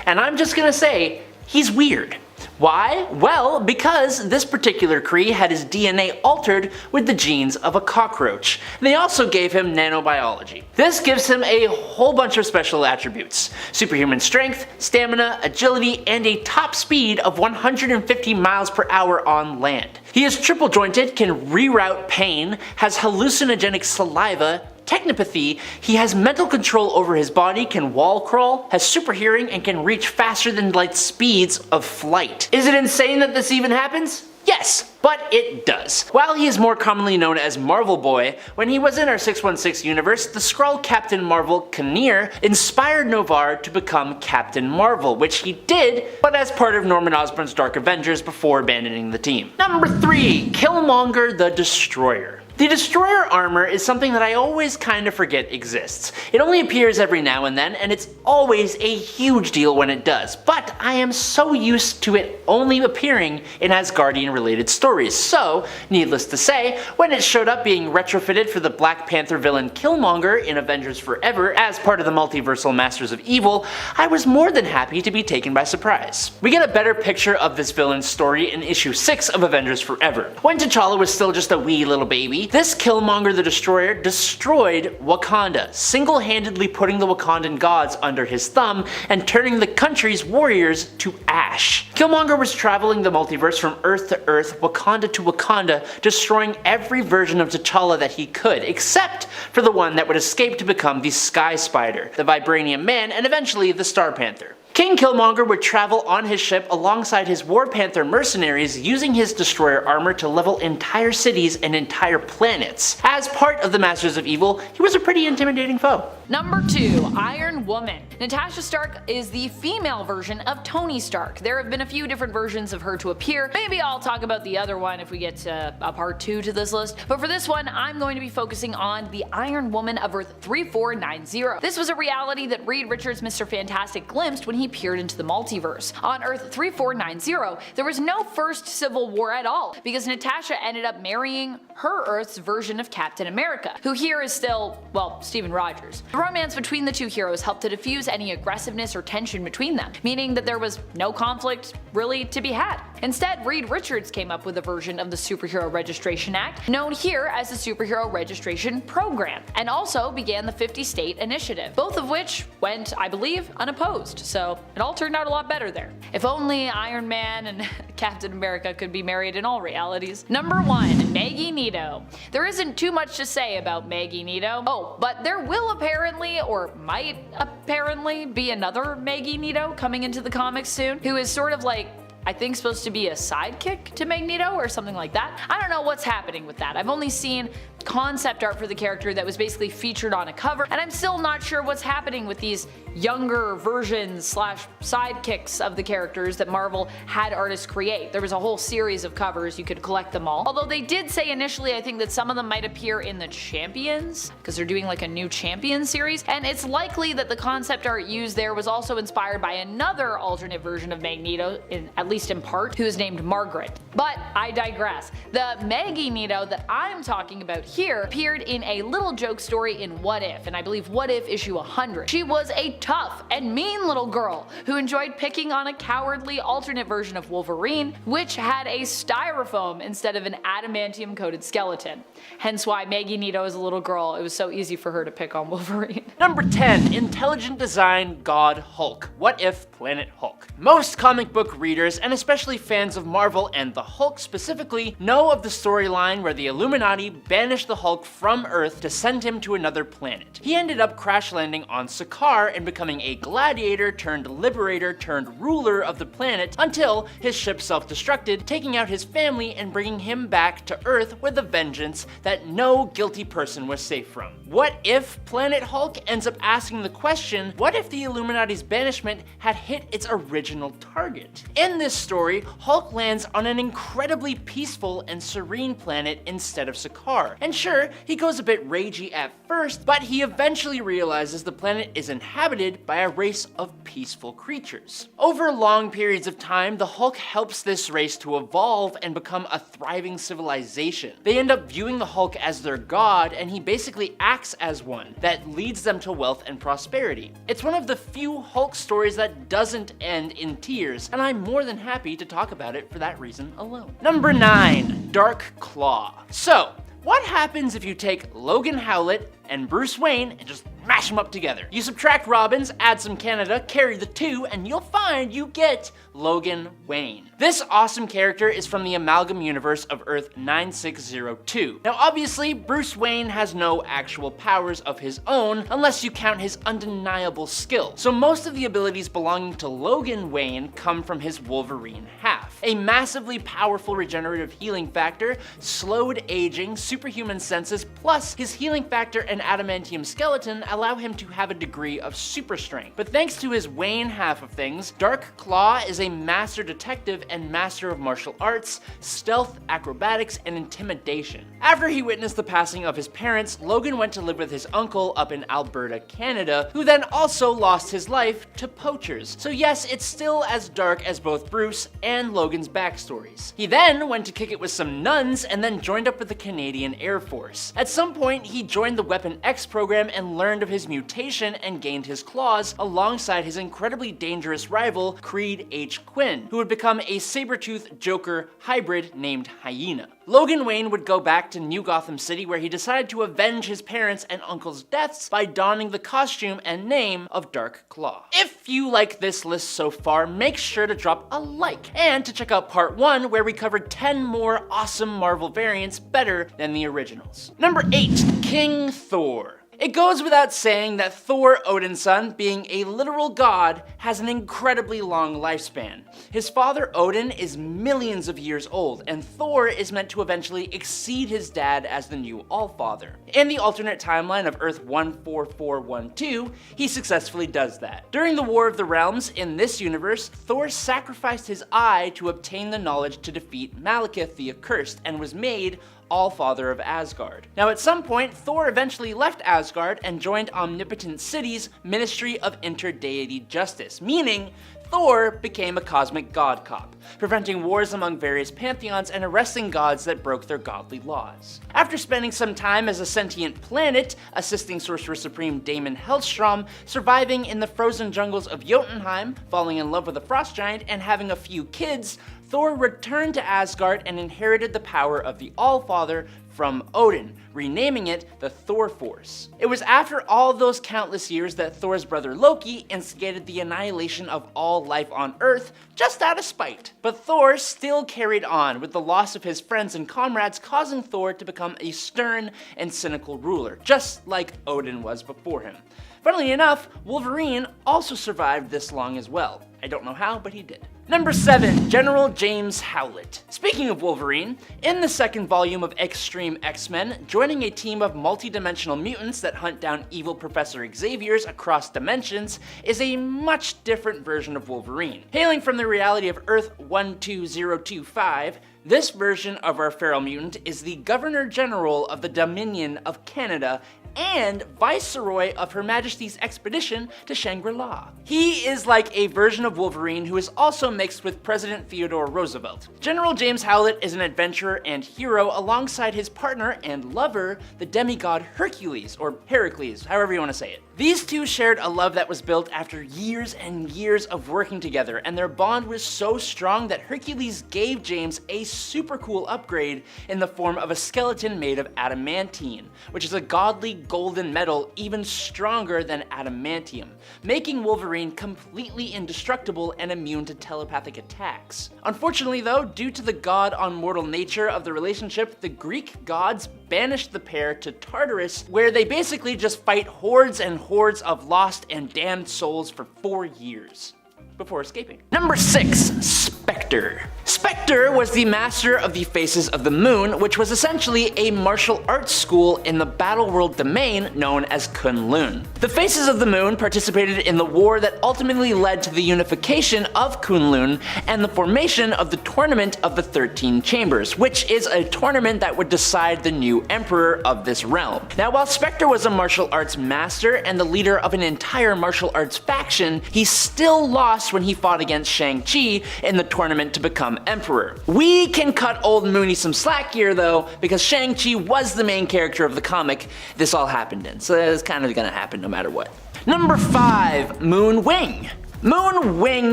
and I'm just gonna say, he's weird. Why? Well, because this particular Kree had his DNA altered with the genes of a cockroach. They also gave him nanobiology. This gives him a whole bunch of special attributes: superhuman strength, stamina, agility, and a top speed of 150 miles per hour on land. He is triple jointed, can reroute pain, has hallucinogenic saliva, technopathy, he has mental control over his body, can wall crawl, has super hearing, and can reach faster than light speeds of flight. Is it insane that this even happens? Yes, but it does. While he is more commonly known as Marvel Boy, when he was in our 616 universe, the Skrull Captain Marvel Kinnear inspired Novar to become Captain Marvel, which he did, but as part of Norman Osborn's Dark Avengers before abandoning the team. Number 3, Killmonger the Destroyer. The Destroyer armor is something that I always kind of forget exists. It only appears every now and then, and it's always a huge deal when it does, but I am so used to it only appearing in Asgardian related stories, so needless to say, when it showed up being retrofitted for the Black Panther villain Killmonger in Avengers Forever as part of the multiversal Masters of Evil, I was more than happy to be taken by surprise. We get a better picture of this villain's story in issue 6 of Avengers Forever. When T'Challa was still just a wee little baby, This Killmonger the Destroyer destroyed Wakanda, single-handedly putting the Wakandan gods under his thumb and turning the country's warriors to ash. Killmonger was traveling the multiverse from Earth to Earth, Wakanda to Wakanda, destroying every version of T'Challa that he could, except for the one that would escape to become the Sky Spider, the Vibranium Man, and eventually the Star Panther. King Killmonger would travel on his ship alongside his War Panther mercenaries, using his destroyer armor to level entire cities and entire planets. As part of the Masters of Evil, he was a pretty intimidating foe. Number 2. Iron Woman. Natasha Stark is the female version of Tony Stark. There have been a few different versions of her to appear. Maybe I'll talk about the other one if we get to a part 2 to this list, but for this one I'm going to be focusing on the Iron Woman of Earth 3490. This was a reality that Reed Richards' Mr. Fantastic glimpsed when he peered into the multiverse. On Earth 3490, there was no first Civil War at all, because Natasha ended up marrying her Earth's version of Captain America, who here is still, well, Steven Rogers. The romance between the two heroes helped to diffuse any aggressiveness or tension between them, meaning that there was no conflict really to be had. Instead, Reed Richards came up with a version of the Superhero Registration Act, known here as the Superhero Registration Program, and also began the 50-state initiative, both of which went, I believe, unopposed, so it all turned out a lot better there. If only Iron Man and Captain America could be married in all realities. Number 1. Maggie Nito. There isn't too much to say about Maggie Nito. Oh, but there will apparently, or might apparently, be another Maggie Nito coming into the comics soon, who is sort of like, I think supposed to be a sidekick to Magneto or something like that. I don't know what's happening with that. I've only seen concept art for the character that was basically featured on a cover, and I'm still not sure what's happening with these younger versions slash sidekicks of the characters that Marvel had artists create. There was a whole series of covers, you could collect them all. Although they did say initially, I think that some of them might appear in the Champions, because they're doing like a new Champions series, and it's likely that the concept art used there was also inspired by another alternate version of Magneto, at least in part, who is named Margaret. But I digress. The Maggie Nito that I'm talking about here appeared in a little joke story in What If, and I believe What If issue 100. She was a tough and mean little girl who enjoyed picking on a cowardly alternate version of Wolverine, which had a styrofoam instead of an adamantium coated skeleton. Hence why Maggie Nito as a little girl, it was so easy for her to pick on Wolverine. Number 10. Intelligent Design God Hulk. What If Planet Hulk. Most comic book readers, and especially fans of Marvel and the Hulk specifically, know of the storyline where the Illuminati banished the Hulk from Earth to send him to another planet. He ended up crash landing on Sakaar and becoming a gladiator turned liberator turned ruler of the planet until his ship self-destructed, taking out his family and bringing him back to Earth with a vengeance that no guilty person was safe from. What if Planet Hulk ends up asking the question, what if the Illuminati's banishment had hit its original target? In this story, Hulk lands on an incredibly peaceful and serene planet instead of Sakaar. And sure, he goes a bit ragey at first, but he eventually realizes the planet is inhabited by a race of peaceful creatures. Over long periods of time, the Hulk helps this race to evolve and become a thriving civilization. They end up viewing the Hulk as their god, and he basically acts as one that leads them to wealth and prosperity. It's one of the few Hulk stories that doesn't end in tears, and I'm more than happy to talk about it for that reason alone. Number 9. Dark Claw. So, what happens if you take Logan Howlett and Bruce Wayne and just mash them up together? You subtract Robbins, add some Canada, carry the two, and you'll find you get Logan Wayne. This awesome character is from the Amalgam universe of Earth 9602. Now obviously, Bruce Wayne has no actual powers of his own unless you count his undeniable skill. So most of the abilities belonging to Logan Wayne come from his Wolverine half. A massively powerful regenerative healing factor, slowed aging, superhuman senses, plus his healing factor and adamantium skeleton allow him to have a degree of super strength. But thanks to his Wayne half of things, Dark Claw is a master detective and master of martial arts, stealth, acrobatics, and intimidation. After he witnessed the passing of his parents, Logan went to live with his uncle up in Alberta, Canada, who then also lost his life to poachers. So yes, it's still as dark as both Bruce and Logan's backstories. He then went to kick it with some nuns and then joined up with the Canadian Air Force. At some point, he joined the Weapon X program and learned learned of his mutation and gained his claws alongside his incredibly dangerous rival, Creed H. Quinn, who would become a saber-toothed Joker hybrid named Hyena. Logan Wayne would go back to New Gotham City, where he decided to avenge his parents' and uncle's deaths by donning the costume and name of Dark Claw. If you like this list so far, make sure to drop a like, and to check out part 1, where we covered 10 more awesome Marvel variants better than the originals. Number 8, King Thor. It goes without saying that Thor, Odin's son, being a literal god, has an incredibly long lifespan. His father Odin is millions of years old, and Thor is meant to eventually exceed his dad as the new Allfather. In the alternate timeline of Earth 14412, he successfully does that. During the War of the Realms in this universe, Thor sacrificed his eye to obtain the knowledge to defeat Malekith the Accursed, and was made Allfather of Asgard. Now at some point, Thor eventually left Asgard and joined Omnipotent City's Ministry of Interdeity Justice, meaning Thor became a cosmic god cop, preventing wars among various pantheons and arresting gods that broke their godly laws. After spending some time as a sentient planet, assisting Sorcerer Supreme Daemon Hellstrom, surviving in the frozen jungles of Jotunheim, falling in love with a frost giant, and having a few kids, Thor returned to Asgard and inherited the power of the Allfather from Odin, renaming it the Thor Force. It was after all those countless years that Thor's brother Loki instigated the annihilation of all life on Earth, just out of spite. But Thor still carried on, with the loss of his friends and comrades causing Thor to become a stern and cynical ruler, just like Odin was before him. Funnily enough, Wolverine also survived this long as well. I don't know how, but he did. Number 7, General James Howlett. Speaking of Wolverine, in the second volume of Extreme X-Men, joining a team of multi-dimensional mutants that hunt down evil Professor Xaviers across dimensions is a much different version of Wolverine. Hailing from the reality of Earth 12025, this version of our feral mutant is the Governor General of the Dominion of Canada and Viceroy of Her Majesty's expedition to Shangri-La. He is like a version of Wolverine who is also mixed with President Theodore Roosevelt. General James Howlett is an adventurer and hero alongside his partner and lover, the demigod Hercules, or Heracles, however you want to say it. These two shared a love that was built after years and years of working together, and their bond was so strong that Hercules gave James a super cool upgrade in the form of a skeleton made of adamantine, which is a godly golden metal even stronger than adamantium, making Wolverine completely indestructible and immune to telepathic attacks. Unfortunately though, due to the god on mortal nature of the relationship, the Greek gods banished the pair to Tartarus, where they basically just fight hordes and hordes of lost and damned souls for 4 years before escaping. Number 6, Spectre. Spectre was the master of the Faces of the Moon, which was essentially a martial arts school in the Battleworld domain known as Kunlun. The Faces of the Moon participated in the war that ultimately led to the unification of Kunlun and the formation of the Tournament of the 13 Chambers, which is a tournament that would decide the new emperor of this realm. Now, while Spectre was a martial arts master and the leader of an entire martial arts faction, he still lost when he fought against Shang-Chi in the tournament to become emperor. We can cut old Mooney some slack here though, because Shang-Chi was the main character of the comic this all happened in, so it's kind of gonna happen no matter what. Number 5, Moon Wing. Moon Wing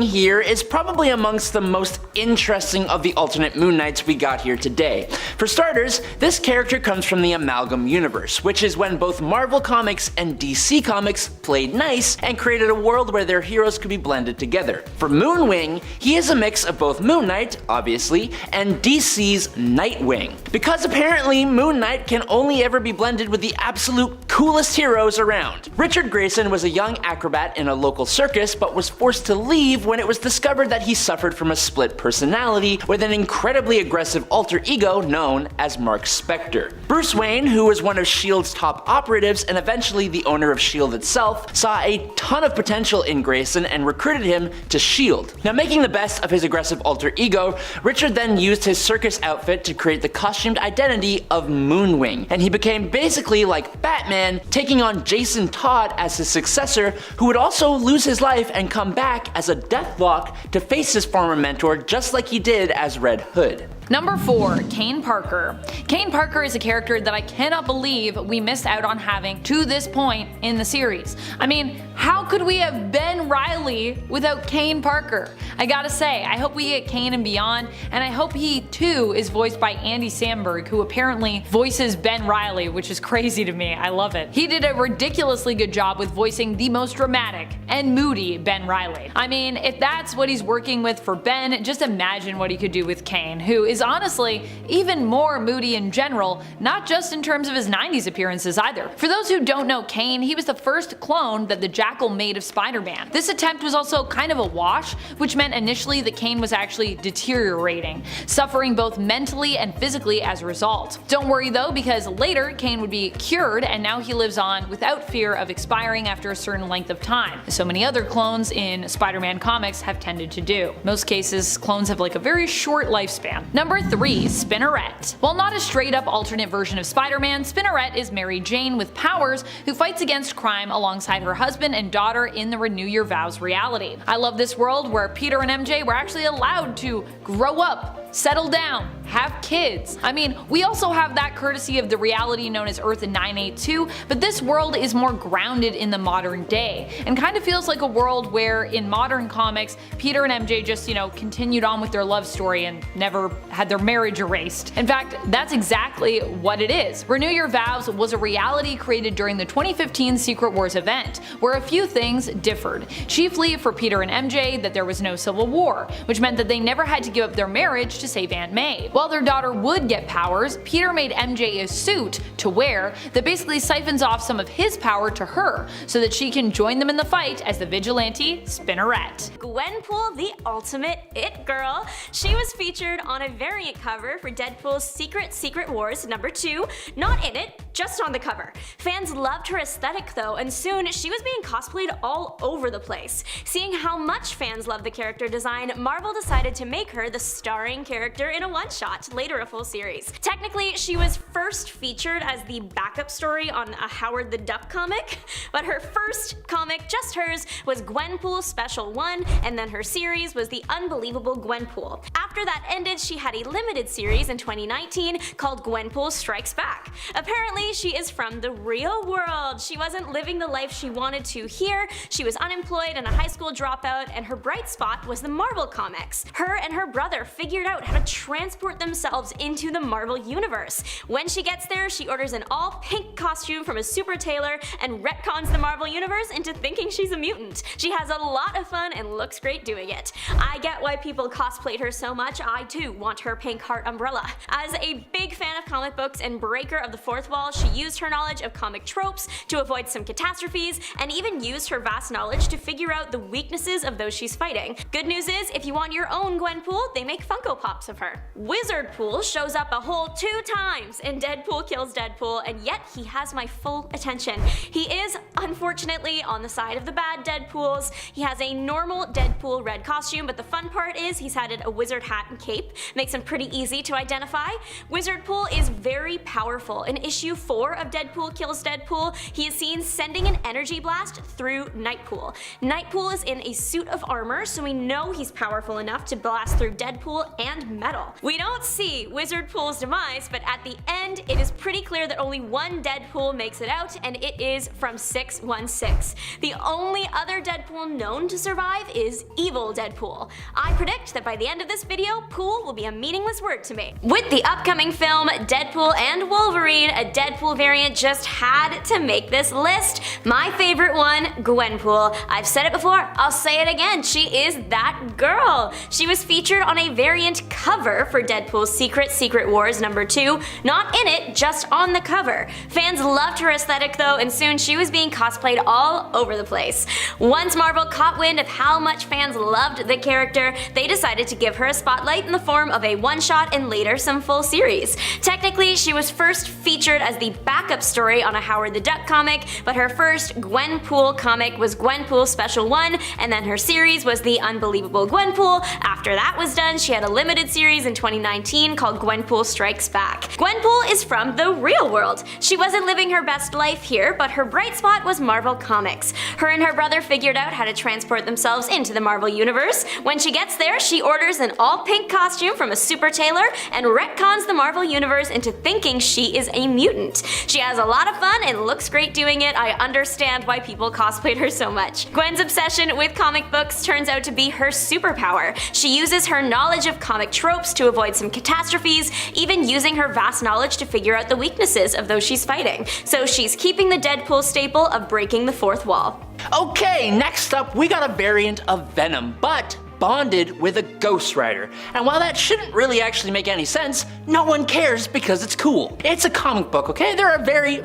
here is probably amongst the most interesting of the alternate Moon Knights we got here today. For starters, this character comes from the Amalgam Universe, which is when both Marvel Comics and DC Comics played nice and created a world where their heroes could be blended together. For Moon Wing, he is a mix of both Moon Knight, obviously, and DC's Nightwing. Because apparently Moon Knight can only ever be blended with the absolute coolest heroes around. Richard Grayson was a young acrobat in a local circus, but was forced to leave when it was discovered that he suffered from a split personality with an incredibly aggressive alter ego known as Mark Spector. Bruce Wayne, who was one of S.H.I.E.L.D.'s top operatives and eventually the owner of S.H.I.E.L.D. itself, saw a ton of potential in Grayson and recruited him to S.H.I.E.L.D. Now, making the best of his aggressive alter ego, Richard then used his circus outfit to create the costumed identity of Moonwing, and he became basically like Batman, taking on Jason Todd as his successor, who would also lose his life and come back as a Deathlock to face his former mentor, just like he did as Red Hood. Number 4. Kane Parker. Kane Parker is a character that I cannot believe we missed out on having to this point in the series. I mean, how could we have Ben Reilly without Kane Parker? I gotta say, I hope we get Kane and beyond, and I hope he too is voiced by Andy Samberg, who apparently voices Ben Reilly, which is crazy to me. I love it. He did a ridiculously good job with voicing the most dramatic and moody Ben Reilly. I mean, if that's what he's working with for Ben, just imagine what he could do with Kane, who is honestly even more moody in general, not just in terms of his 90s appearances either. For those who don't know Kane, he was the first clone that the Jackal made of Spider-Man. This attempt was also kind of a wash, which meant initially that Kane was actually deteriorating, suffering both mentally and physically as a result. Don't worry though, because later Kane would be cured and now he lives on without fear of expiring after a certain length of time, as so many other clones in Spider-Man comics have tended to do. Most cases, clones have like a very short lifespan. Number 3. Spinnerette. While not a straight up alternate version of Spider-Man, Spinnerette is Mary Jane with powers who fights against crime alongside her husband and daughter in the Renew Your Vows reality. I love this world where Peter and MJ were actually allowed to grow up, settle down, have kids. I mean, we also have that courtesy of the reality known as Earth 982, but this world is more grounded in the modern day, and kind of feels like a world where in modern comics, Peter and MJ just, continued on with their love story and never had their marriage erased. In fact, that's exactly what it is. Renew Your Vows was a reality created during the 2015 Secret Wars event, where a few things differed. Chiefly for Peter and MJ that there was no civil war, which meant that they never had to give up their marriage to save Aunt May. While their daughter would get powers, Peter made MJ a suit to wear that basically siphons off some of his power to her, so that she can join them in the fight as the vigilante Spinnerette. Gwenpool, the ultimate it girl. She was featured on a variant cover for Deadpool's Secret Wars #2, not in it, just on the cover. Fans loved her aesthetic though, and soon she was being cosplayed all over the place. Seeing how much fans loved the character design, Marvel decided to make her the starring character in a one-shot, later a full series. Technically, she was first featured as the backup story on a Howard the Duck comic, but her first comic, just hers, was Gwenpool Special 1, and then her series was The Unbelievable Gwenpool. After that ended, she had a limited series in 2019 called Gwenpool Strikes Back. Apparently, she is from the real world. She wasn't living the life she wanted to here. She was unemployed and a high school dropout, and her bright spot was the Marvel comics. Her and her brother figured out how to transport themselves into the Marvel universe. When she gets there, she orders an all-pink costume from a super tailor and retcons the Marvel universe into thinking she's a mutant. She has a lot of fun and looks great doing it. I get why people cosplayed her so much. I too want her pink heart umbrella. As a big fan of comic books and breaker of the fourth wall, she used her knowledge of comic tropes to avoid some catastrophes, and even used her vast knowledge to figure out the weaknesses of those she's fighting. Good news is, if you want your own Gwenpool, they make Funko Pops of her. Wizardpool shows up a whole 2 times in Deadpool Kills Deadpool, and yet he has my full attention. He is, unfortunately, on the side of the bad Deadpools. He has a normal Deadpool red costume, but the fun part is he's added a wizard hat and cape. Makes him pretty easy to identify. Wizardpool is very powerful. In issue 4 of Deadpool Kills Deadpool, he is seen sending an energy blast through Nightpool. Nightpool is in a suit of armor, so we know he's powerful enough to blast through Deadpool and metal. We don't see Wizardpool's demise, but at the end, it is pretty clear that only one Deadpool makes it out, and it is from 616. The only other Deadpool known to survive is Evil Deadpool. I predict that by the end of this video, pool will be a meaningless word to me. With the upcoming film Deadpool and Wolverine, a Deadpool variant just had to make this list. My favorite one, Gwenpool. I've said it before, I'll say it again, she is that girl. She was featured on a variant cover for Deadpool's Secret Wars #2, not in it, just on the cover. Fans loved her aesthetic though, and soon she was being cosplayed all over the place. Once Marvel caught wind of how much fans loved the character, they decided to give her a spotlight in the form of a one-shot and later some full series. Technically, she was first featured as the backup story on a Howard the Duck comic, but her first Gwenpool comic was Gwenpool Special 1, and then her series was The Unbelievable Gwenpool. After that was done, she had a limited series in 2019 called Gwenpool Strikes Back. Gwenpool is from the real world. She wasn't living her best life here, but her bright spot that was Marvel Comics. Her and her brother figured out how to transport themselves into the Marvel Universe. When she gets there, she orders an all-pink costume from a super tailor and retcons the Marvel Universe into thinking she is a mutant. She has a lot of fun and looks great doing it. I understand why people cosplayed her so much. Gwen's obsession with comic books turns out to be her superpower. She uses her knowledge of comic tropes to avoid some catastrophes, even using her vast knowledge to figure out the weaknesses of those she's fighting. So she's keeping the Deadpool staple of breaking the fourth wall. Okay, next up we got a variant of Venom, but bonded with a Ghost Rider. And while that shouldn't really actually make any sense, no one cares because it's cool. It's a comic book, okay? There are very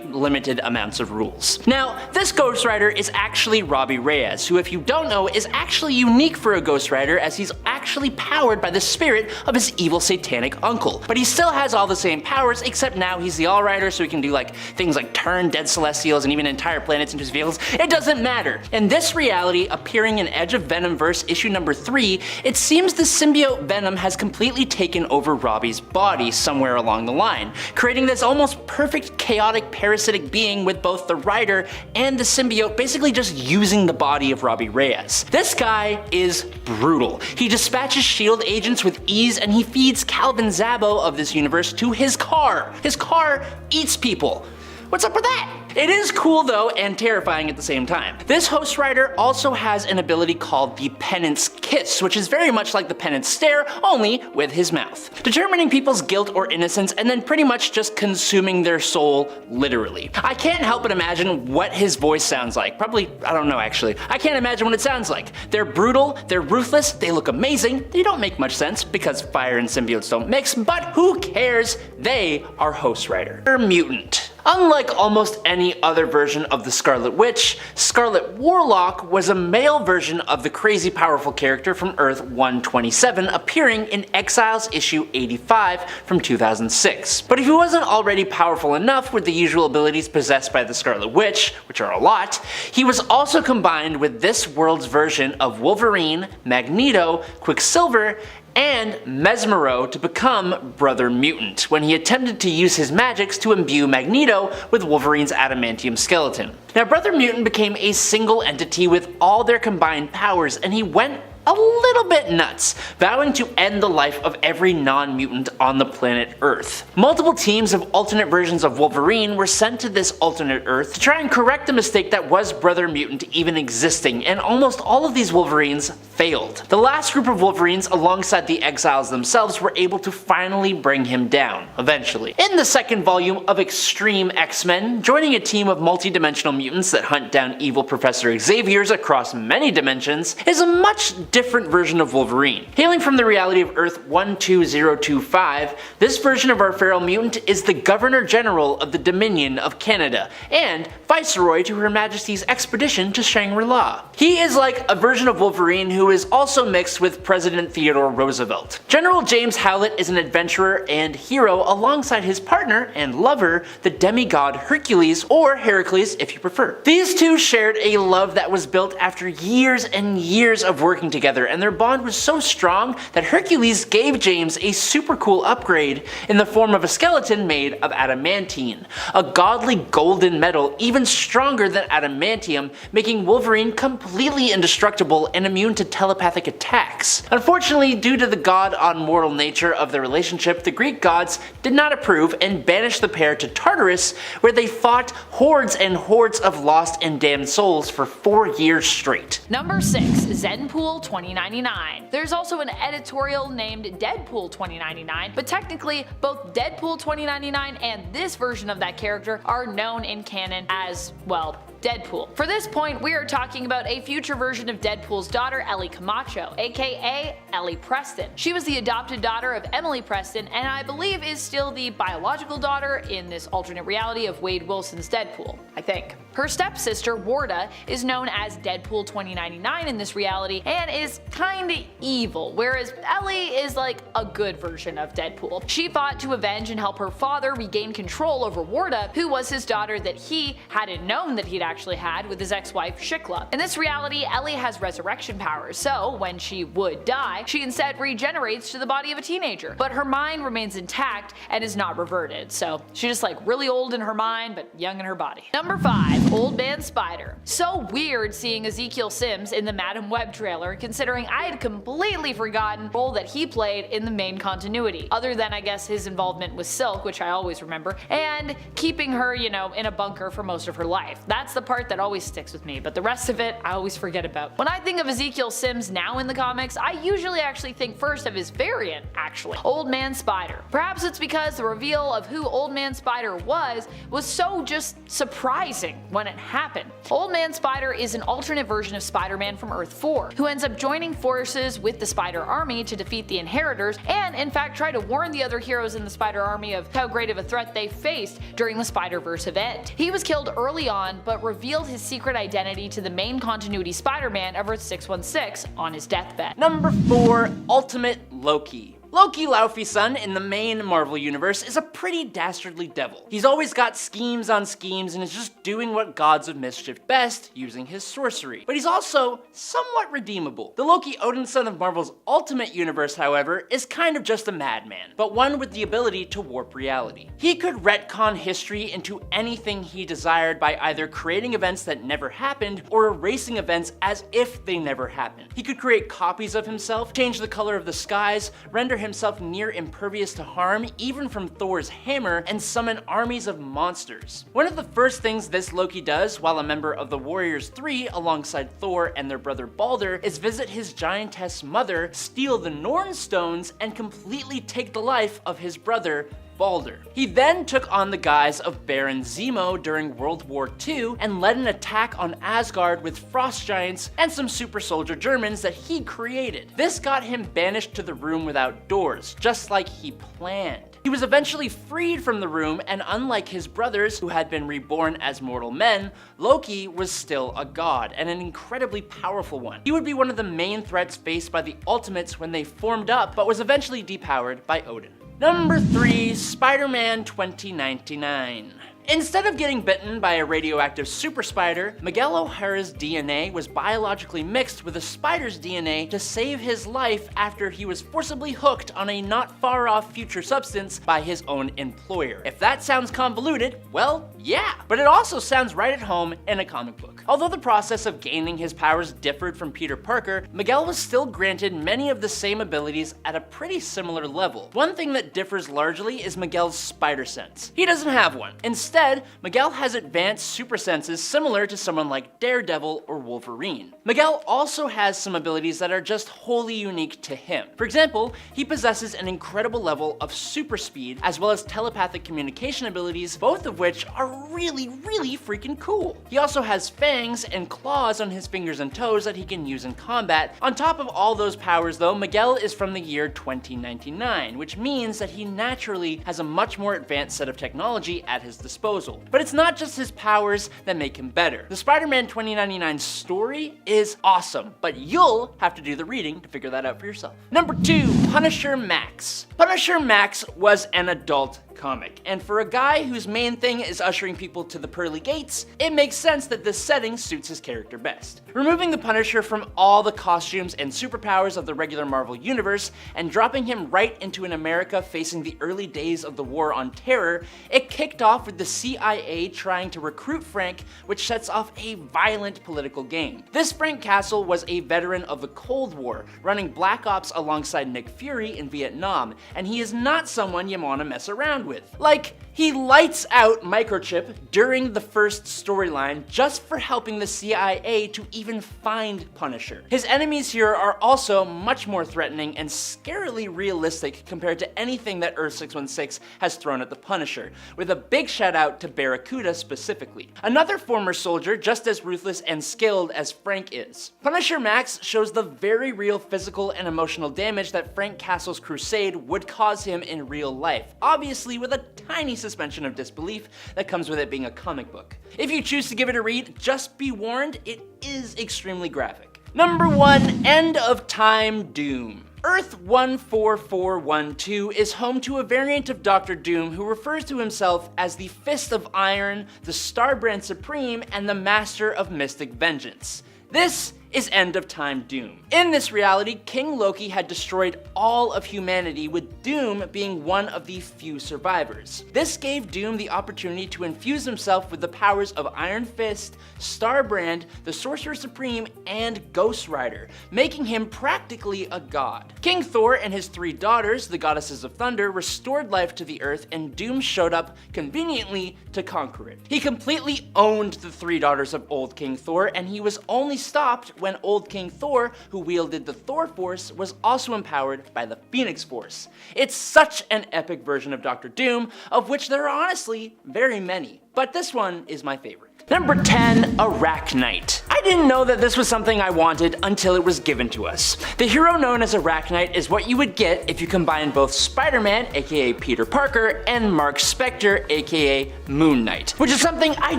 limited amounts of rules. Now, this Ghost Rider is actually Robbie Reyes, who, if you don't know, is actually unique for a Ghost Rider as he's actually powered by the spirit of his evil satanic uncle. But he still has all the same powers, except now he's the All-Rider, so he can do things like turn dead celestials and even entire planets into his vehicles. It doesn't matter. In this reality, appearing in Edge of Venom Verse issue number 3, it seems the symbiote Venom has completely taken over Robbie's body somewhere along the line, creating this almost perfect chaotic parasitic being with both the Rider and the symbiote basically just using the body of Robbie Reyes. This guy is brutal. He dispatches SHIELD agents with ease and he feeds Calvin Zabo of this universe to his car. His car eats people. What's up with that? It is cool though, and terrifying at the same time. This Host Rider also has an ability called the Penance Kiss, which is very much like the Penance Stare, only with his mouth. Determining people's guilt or innocence and then pretty much just consuming their soul literally. I can't help but imagine what his voice sounds like. Probably, I don't know actually. I can't imagine what it sounds like. They're brutal, they're ruthless, they look amazing, they don't make much sense because fire and symbiotes don't mix, but who cares? They are Host Rider. They're mutant. Unlike almost any other version of the Scarlet Witch, Scarlet Warlock was a male version of the crazy powerful character from Earth 127 appearing in Exiles issue 85 from 2006. But if he wasn't already powerful enough with the usual abilities possessed by the Scarlet Witch, which are a lot, he was also combined with this world's version of Wolverine, Magneto, Quicksilver, and Mesmero to become Brother Mutant, when he attempted to use his magics to imbue Magneto with Wolverine's adamantium skeleton. Now, Brother Mutant became a single entity with all their combined powers, and he went a little bit nuts, vowing to end the life of every non-mutant on the planet Earth. Multiple teams of alternate versions of Wolverine were sent to this alternate Earth to try and correct the mistake that was Brother Mutant even existing, and almost all of these Wolverines failed. The last group of Wolverines, alongside the Exiles themselves, were able to finally bring him down, eventually. In the second volume of Extreme X-Men, joining a team of multi-dimensional mutants that hunt down evil Professor Xaviers across many dimensions, is a much different version of Wolverine. Hailing from the reality of Earth 12025, this version of our feral mutant is the Governor General of the Dominion of Canada, and Viceroy to Her Majesty's expedition to Shangri-La. He is like a version of Wolverine who is also mixed with President Theodore Roosevelt. General James Howlett is an adventurer and hero alongside his partner and lover, the demigod Hercules, or Heracles if you prefer. These two shared a love that was built after years and years of working together, and their bond was so strong that Hercules gave James a super cool upgrade in the form of a skeleton made of adamantine, a godly golden metal even stronger than adamantium, making Wolverine completely indestructible and immune to telepathic attacks. Unfortunately, due to the god-on-mortal nature of the relationship, the Greek gods did not approve and banished the pair to Tartarus, where they fought hordes and hordes of lost and damned souls for 4 years straight. Number 6. Zenpool 2099. There's also an editorial named Deadpool 2099, but technically both Deadpool 2099 and this version of that character are known in canon as, well, Deadpool. For this point, we are talking about a future version of Deadpool's daughter, Ellie Camacho, aka Ellie Preston. She was the adopted daughter of Emily Preston, and I believe is still the biological daughter in this alternate reality of Wade Wilson's Deadpool, I think. Her stepsister, Warda, is known as Deadpool 2099 in this reality and is kinda evil, whereas Ellie is like a good version of Deadpool. She fought to avenge and help her father regain control over Warda, who was his daughter that he hadn't known that he'd actually had with his ex-wife Shikla. In this reality, Ellie has resurrection powers, so when she would die, she instead regenerates to the body of a teenager, but her mind remains intact and is not reverted, so she's just like really old in her mind but young in her body. Number 5. Old Man Spider. So weird seeing Ezekiel Sims in the Madam Web trailer, considering I had completely forgotten the role that he played in the main continuity, other than I guess his involvement with Silk, which I always remember, and keeping her, you know, in a bunker for most of her life. That's the part that always sticks with me, but the rest of it I always forget about. When I think of Ezekiel Sims now in the comics, I usually actually think first of his variant, actually, Old Man Spider. Perhaps it's because the reveal of who Old Man Spider was so just surprising when it happened. Old Man Spider is an alternate version of Spider-Man from Earth 4, who ends up joining forces with the Spider Army to defeat the Inheritors, and in fact try to warn the other heroes in the Spider Army of how great of a threat they faced during the Spider-Verse event. He was killed early on, but revealed his secret identity to the main continuity Spider-Man of Earth 616 on his deathbed. Number 4. Ultimate Loki. Loki Laufey-san in the main Marvel universe is a pretty dastardly devil. He's always got schemes on schemes and is just doing what gods of mischief best, using his sorcery. But he's also somewhat redeemable. The Loki Odinson of Marvel's Ultimate Universe, however, is kind of just a madman, but one with the ability to warp reality. He could retcon history into anything he desired by either creating events that never happened or erasing events as if they never happened. He could create copies of himself, change the color of the skies, render himself near impervious to harm even from Thor's hammer, and summon armies of monsters. One of the first things this Loki does while a member of the Warriors 3 alongside Thor and their brother Balder is visit his giantess mother, steal the Norn stones, and completely take the life of his brother Balder. He then took on the guise of Baron Zemo during World War II and led an attack on Asgard with frost giants and some super soldier Germans that he created. This got him banished to the room without doors, just like he planned. He was eventually freed from the room, and unlike his brothers who had been reborn as mortal men, Loki was still a god, and an incredibly powerful one. He would be one of the main threats faced by the Ultimates when they formed up, but was eventually depowered by Odin. Number 3. Spider-Man 2099. Instead of getting bitten by a radioactive super spider, Miguel O'Hara's DNA was biologically mixed with a spider's DNA to save his life after he was forcibly hooked on a not far off future substance by his own employer. If that sounds convoluted, well, yeah, but it also sounds right at home in a comic book. Although the process of gaining his powers differed from Peter Parker, Miguel was still granted many of the same abilities at a pretty similar level. One thing that differs largely is Miguel's spider sense. He doesn't have one. Instead, Miguel has advanced super senses similar to someone like Daredevil or Wolverine. Miguel also has some abilities that are just wholly unique to him. For example, he possesses an incredible level of super speed as well as telepathic communication abilities, both of which are really freaking cool. He also has fangs and claws on his fingers and toes that he can use in combat. On top of all those powers though, Miguel is from the year 2099, which means that he naturally has a much more advanced set of technology at his disposal. But it's not just his powers that make him better. The Spider-Man 2099 story is awesome, but you'll have to do the reading to figure that out for yourself. Number 2, Punisher Max. Punisher Max was an adult comic, and for a guy whose main thing is ushering people to the pearly gates, it makes sense that this setting suits his character best. Removing the Punisher from all the costumes and superpowers of the regular Marvel universe and dropping him right into an America facing the early days of the War on Terror, it kicked off with the CIA trying to recruit Frank, which sets off a violent political game. This Frank Castle was a veteran of the Cold War, running Black Ops alongside Nick Fury in Vietnam, and he is not someone you want to mess around with. Like, he lights out Microchip during the first storyline just for helping the CIA to even find Punisher. His enemies here are also much more threatening and scarily realistic compared to anything that Earth 616 has thrown at the Punisher, with a big shout out to Barracuda specifically. Another former soldier just as ruthless and skilled as Frank is. Punisher Max shows the very real physical and emotional damage that Frank Castle's crusade would cause him in real life, obviously honestly with a tiny suspension of disbelief that comes with it being a comic book. If you choose to give it a read, just be warned, it is extremely graphic. Number 1, End of Time Doom. Earth 14412 is home to a variant of Dr. Doom who refers to himself as the Fist of Iron, the Starbrand Supreme, and the Master of Mystic Vengeance. This is End of Time Doom. In this reality, King Loki had destroyed all of humanity, with Doom being one of the few survivors. This gave Doom the opportunity to infuse himself with the powers of Iron Fist, Starbrand, the Sorcerer Supreme, and Ghost Rider, making him practically a god. King Thor and his 3 daughters, the Goddesses of Thunder, restored life to the earth, and Doom showed up conveniently to conquer it. He completely owned the 3 daughters of Old King Thor, and he was only stopped when Old King Thor, who wielded the Thor Force, was also empowered by the Phoenix Force. It's such an epic version of Dr. Doom, of which there are honestly very many, but this one is my favorite. Number 10, Arachnite. I didn't know that this was something I wanted until it was given to us. The hero known as Arachnite is what you would get if you combine both Spider-Man, aka Peter Parker, and Mark Spector, aka Moon Knight, which is something I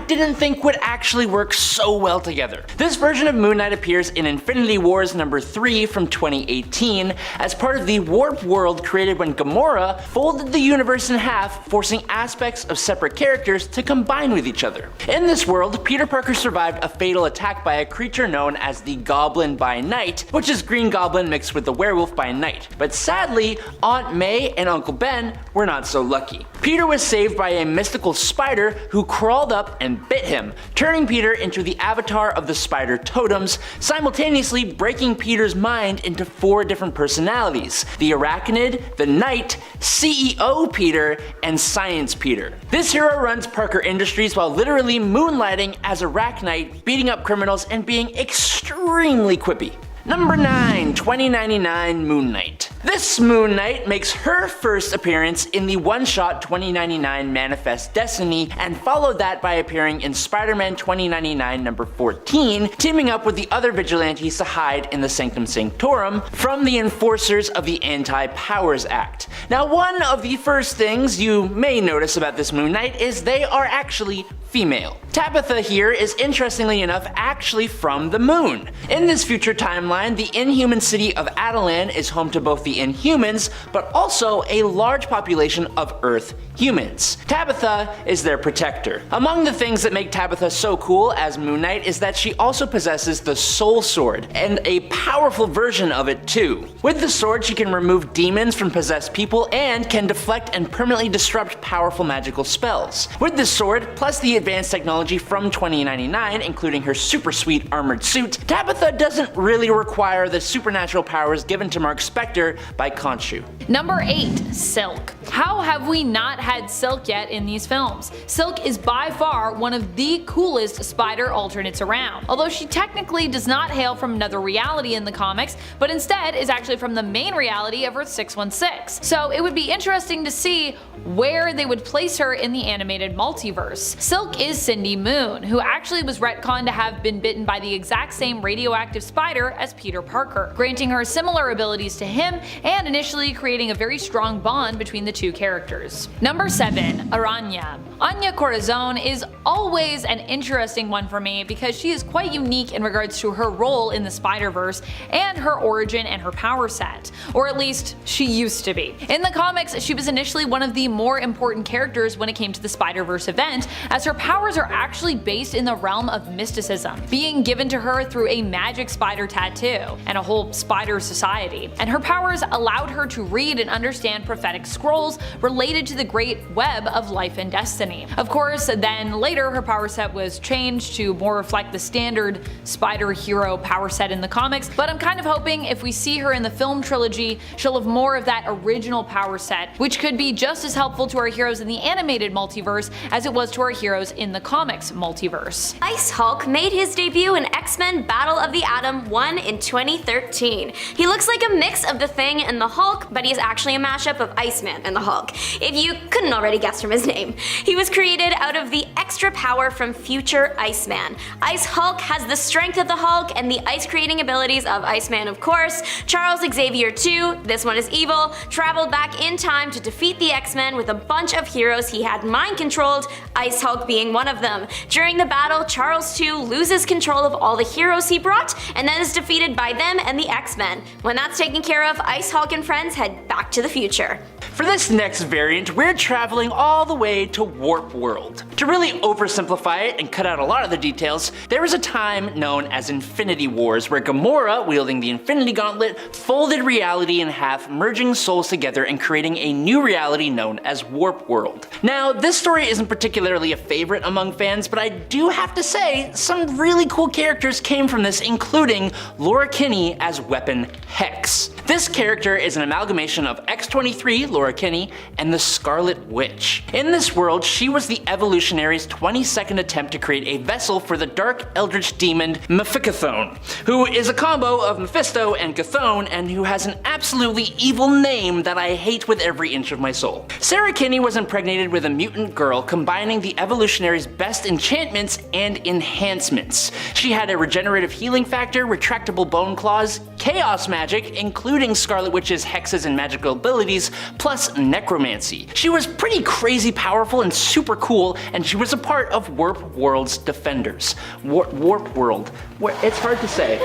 didn't think would actually work so well together. This version of Moon Knight appears in Infinity Wars number 3 from 2018 as part of the warp world created when Gamora folded the universe in half, forcing aspects of separate characters to combine with each other. In this world, Peter Parker survived a fatal attack by a creature known as the Goblin by Night, which is Green Goblin mixed with the Werewolf by Night. But sadly, Aunt May and Uncle Ben were not so lucky. Peter was saved by a mystical spider who crawled up and bit him, turning Peter into the avatar of the spider totems, simultaneously breaking Peter's mind into 4 different personalities: the Arachnid, the Knight, CEO Peter, and Science Peter. This hero runs Parker Industries while literally moonlighting as Arachnite, beating up criminals and being extremely quippy. Number 9, 2099 Moon Knight. This Moon Knight makes her first appearance in the one-shot 2099 Manifest Destiny, and followed that by appearing in Spider-Man 2099 number 14, teaming up with the other vigilantes to hide in the Sanctum Sanctorum from the enforcers of the Anti-Powers Act. Now, one of the first things you may notice about this Moon Knight is they are actually female. Tabitha here is, interestingly enough, actually from the moon. In this future timeline, the inhuman city of Atalan is home to both the Inhumans, but also a large population of Earth humans. Tabitha is their protector. Among the things that make Tabitha so cool as Moon Knight is that she also possesses the Soul Sword, and a powerful version of it too. With the sword, she can remove demons from possessed people and can deflect and permanently disrupt powerful magical spells. With this sword, plus the advanced technology from 2099, including her super sweet armored suit, Tabitha doesn't really require the supernatural powers given to Mark Spector by Khonshu. Number 8, Silk. How have we not had Silk yet in these films? Silk is by far one of the coolest spider alternates around, although she technically does not hail from another reality in the comics, but instead is actually from the main reality of Earth 616. So it would be interesting to see where they would place her in the animated multiverse. Silk is Cindy Moon, who actually was retconned to have been bitten by the exact same radioactive spider as Peter Parker, granting her similar abilities to him and initially creating a very strong bond between the two characters. Number 7, Aranya. Anya Corazon is always an interesting one for me because she is quite unique in regards to her role in the Spider-Verse and her origin and her power set, or at least she used to be. In the comics, she was initially one of the more important characters when it came to the Spider-Verse event, as her powers are actually based in the realm of mysticism, being given to her through a magic spider tattoo and a whole spider society, and her powers allowed her to read and understand prophetic scrolls related to the great web of life and destiny. Of course, then later her power set was changed to more reflect the standard spider hero power set in the comics, but I'm kind of hoping if we see her in the film trilogy, she'll have more of that original power set, which could be just as helpful to our heroes in the animated multiverse as it was to our heroes in the comics multiverse. Ice Hulk made his debut in X-Men Battle of the Atom 1 in 2013. He looks like a mix of the Thing and the Hulk, but he is actually a mashup of Iceman and the Hulk, if you couldn't already guess from his name. He was created out of the extra power from future Iceman. Ice Hulk has the strength of the Hulk and the ice creating abilities of Iceman, of course. Charles Xavier 2, this one is evil, traveled back in time to defeat the X-Men with a bunch of heroes he had mind-controlled, Ice Hulk being one of them. During the battle, Charles 2 loses control of all the heroes he brought and then is defeated by them and the X-Men. When that's taken care of, Ice Hulk and friends head back to the future. For this next variant, we're traveling all the way to Warp World. To really oversimplify it and cut out a lot of the details, there was a time known as Infinity Wars where Gamora, wielding the Infinity Gauntlet, folded reality in half, merging souls together and creating a new reality known as Warp World. Now, this story isn't particularly a favorite among fans, but I do have to say, some really cool characters came from this, including Laura Kinney as Weapon Hex. This character is an amalgamation of X-23, Laura Kinney, and the Scarlet Witch. In this world, she was the Evolutionaries' 22nd attempt to create a vessel for the dark eldritch demon Mephicathone, who is a combo of Mephisto and Chthon, and who has an absolutely evil name that I hate with every inch of my soul. Sarah Kinney was impregnated with a mutant girl, combining the Evolutionaries' best enchantments and enhancements. She had a regenerative healing factor, retractable bone claws, chaos magic, including Scarlet Witch's hexes and magical abilities, plus necromancy. She was pretty crazy powerful and super cool, and she was a part of Warp World's Defenders. Warp World. It's hard to say.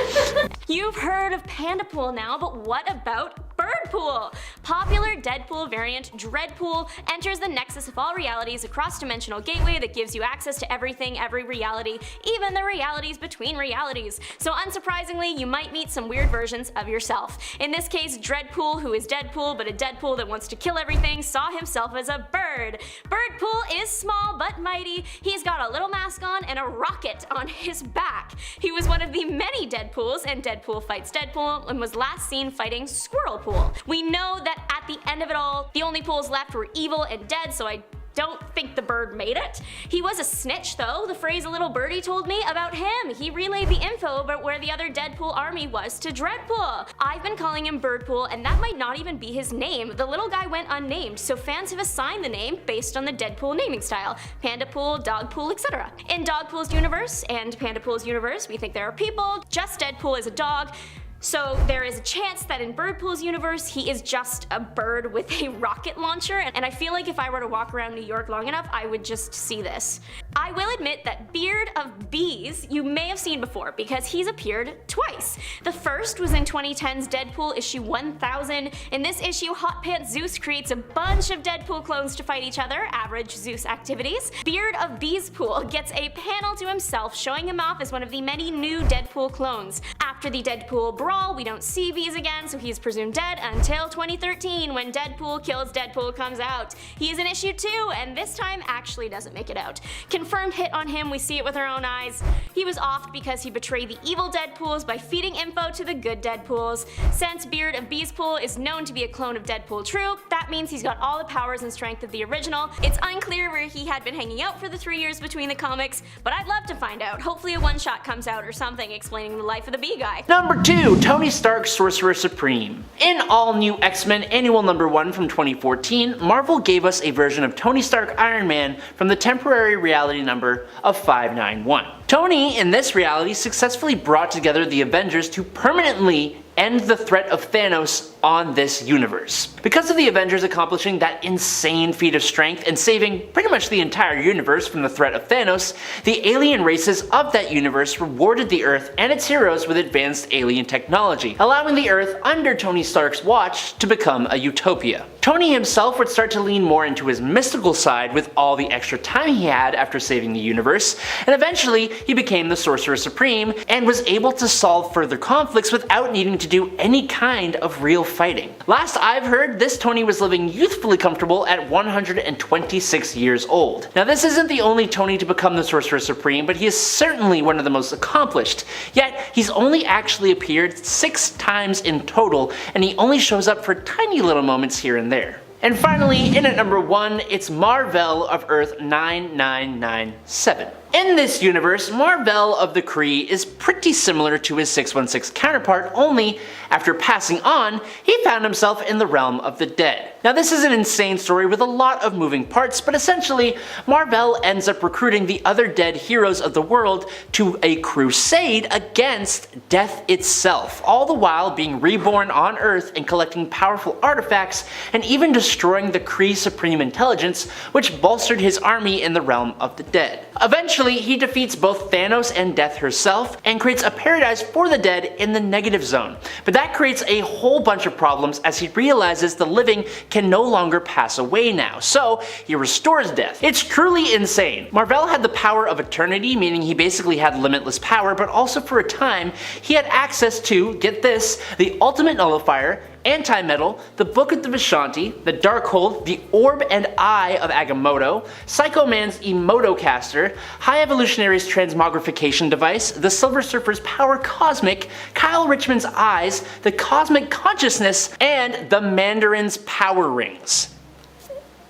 You've heard of Pandapool now, but what about Birdpool? Popular Deadpool variant Dreadpool enters the nexus of all realities, a cross-dimensional gateway that gives you access to everything, every reality, even the realities between realities. So unsurprisingly, you might meet some weird versions of yourself. In this case, Dreadpool, who is Deadpool, but a Deadpool that wants to kill everything, saw himself as a bird. Birdpool is small but mighty. He's got a little mask on and a rocket on his back. He was one of the many Deadpools, and Deadpool fights Deadpool, and was last seen fighting Squirrelpool. We know that at the end of it all, the only pools left were evil and dead, so I don't think the bird made it. He was a snitch though. The phrase a little birdie told me about him. He relayed the info about where the other Deadpool army was to Dreadpool. I've been calling him Birdpool, and that might not even be his name. The little guy went unnamed, so fans have assigned the name based on the Deadpool naming style. Pandapool, Dogpool, etc. In Dogpool's universe and Pandapool's universe, we think there are people. Just Deadpool is a dog. So there is a chance that in Birdpool's universe, he is just a bird with a rocket launcher, and I feel like if I were to walk around New York long enough, I would just see this. I will admit that Beard of Bees you may have seen before, because he's appeared twice. The first was in 2010's Deadpool issue 1000. In this issue, Hot Pants Zeus creates a bunch of Deadpool clones to fight each other, average Zeus activities. Beard of Beespool gets a panel to himself showing him off as one of the many new Deadpool clones. After the Deadpool brawl, we don't see Bees again, so he's presumed dead until 2013 when Deadpool Kills Deadpool comes out. He is in issue 2, and this time actually doesn't make it out. Confirmed hit on him, we see it with our own eyes. He was offed because he betrayed the evil Deadpools by feeding info to the good Deadpools. Since Beard of Beespool is known to be a clone of Deadpool True, that means he's got all the powers and strength of the original. It's unclear where he had been hanging out for the 3 years between the comics, but I'd love to find out. Hopefully a one-shot comes out or something explaining the life of the bee guy. Number 2, Tony Stark Sorcerer Supreme. In All New X-Men Annual Number 1 from 2014, Marvel gave us a version of Tony Stark Iron Man from the temporary reality number of 591. Tony, in this reality, successfully brought together the Avengers to permanently end the threat of Thanos on this universe. Because of the Avengers accomplishing that insane feat of strength and saving pretty much the entire universe from the threat of Thanos, the alien races of that universe rewarded the Earth and its heroes with advanced alien technology, allowing the Earth under Tony Stark's watch to become a utopia. Tony himself would start to lean more into his mystical side with all the extra time he had after saving the universe, and eventually he became the Sorcerer Supreme and was able to solve further conflicts without needing to do any kind of real fighting. Last I've heard, this Tony was living youthfully comfortable at 126 years old. Now this isn't the only Tony to become the Sorcerer Supreme, but he is certainly one of the most accomplished, yet he's only actually appeared 6 times in total, and he only shows up for tiny little moments here and there. And finally, in at number 1, it's Mar-Vell of Earth 9997. In this universe, Mar-Vell of the Kree is pretty similar to his 616 counterpart, only after passing on, he found himself in the realm of the dead. Now this is an insane story with a lot of moving parts, but essentially, Mar-Vell ends up recruiting the other dead heroes of the world to a crusade against death itself, all the while being reborn on Earth and collecting powerful artifacts and even destroying the Kree Supreme Intelligence, which bolstered his army in the realm of the dead. Eventually, he defeats both Thanos and Death herself and creates a paradise for the dead in the negative zone. But that creates a whole bunch of problems as he realizes the living can no longer pass away now, so he restores Death. It's truly insane. Mar-Vell had the power of eternity, meaning he basically had limitless power, but also for a time, he had access to, get this, the Ultimate Nullifier, Anti-Metal, the Book of the Vishanti, the Darkhold, the Orb and Eye of Agamotto, Psycho Man's Emotocaster, High Evolutionary's Transmogrification Device, the Silver Surfer's Power Cosmic, Kyle Richmond's Eyes, the Cosmic Consciousness, and the Mandarin's Power Rings.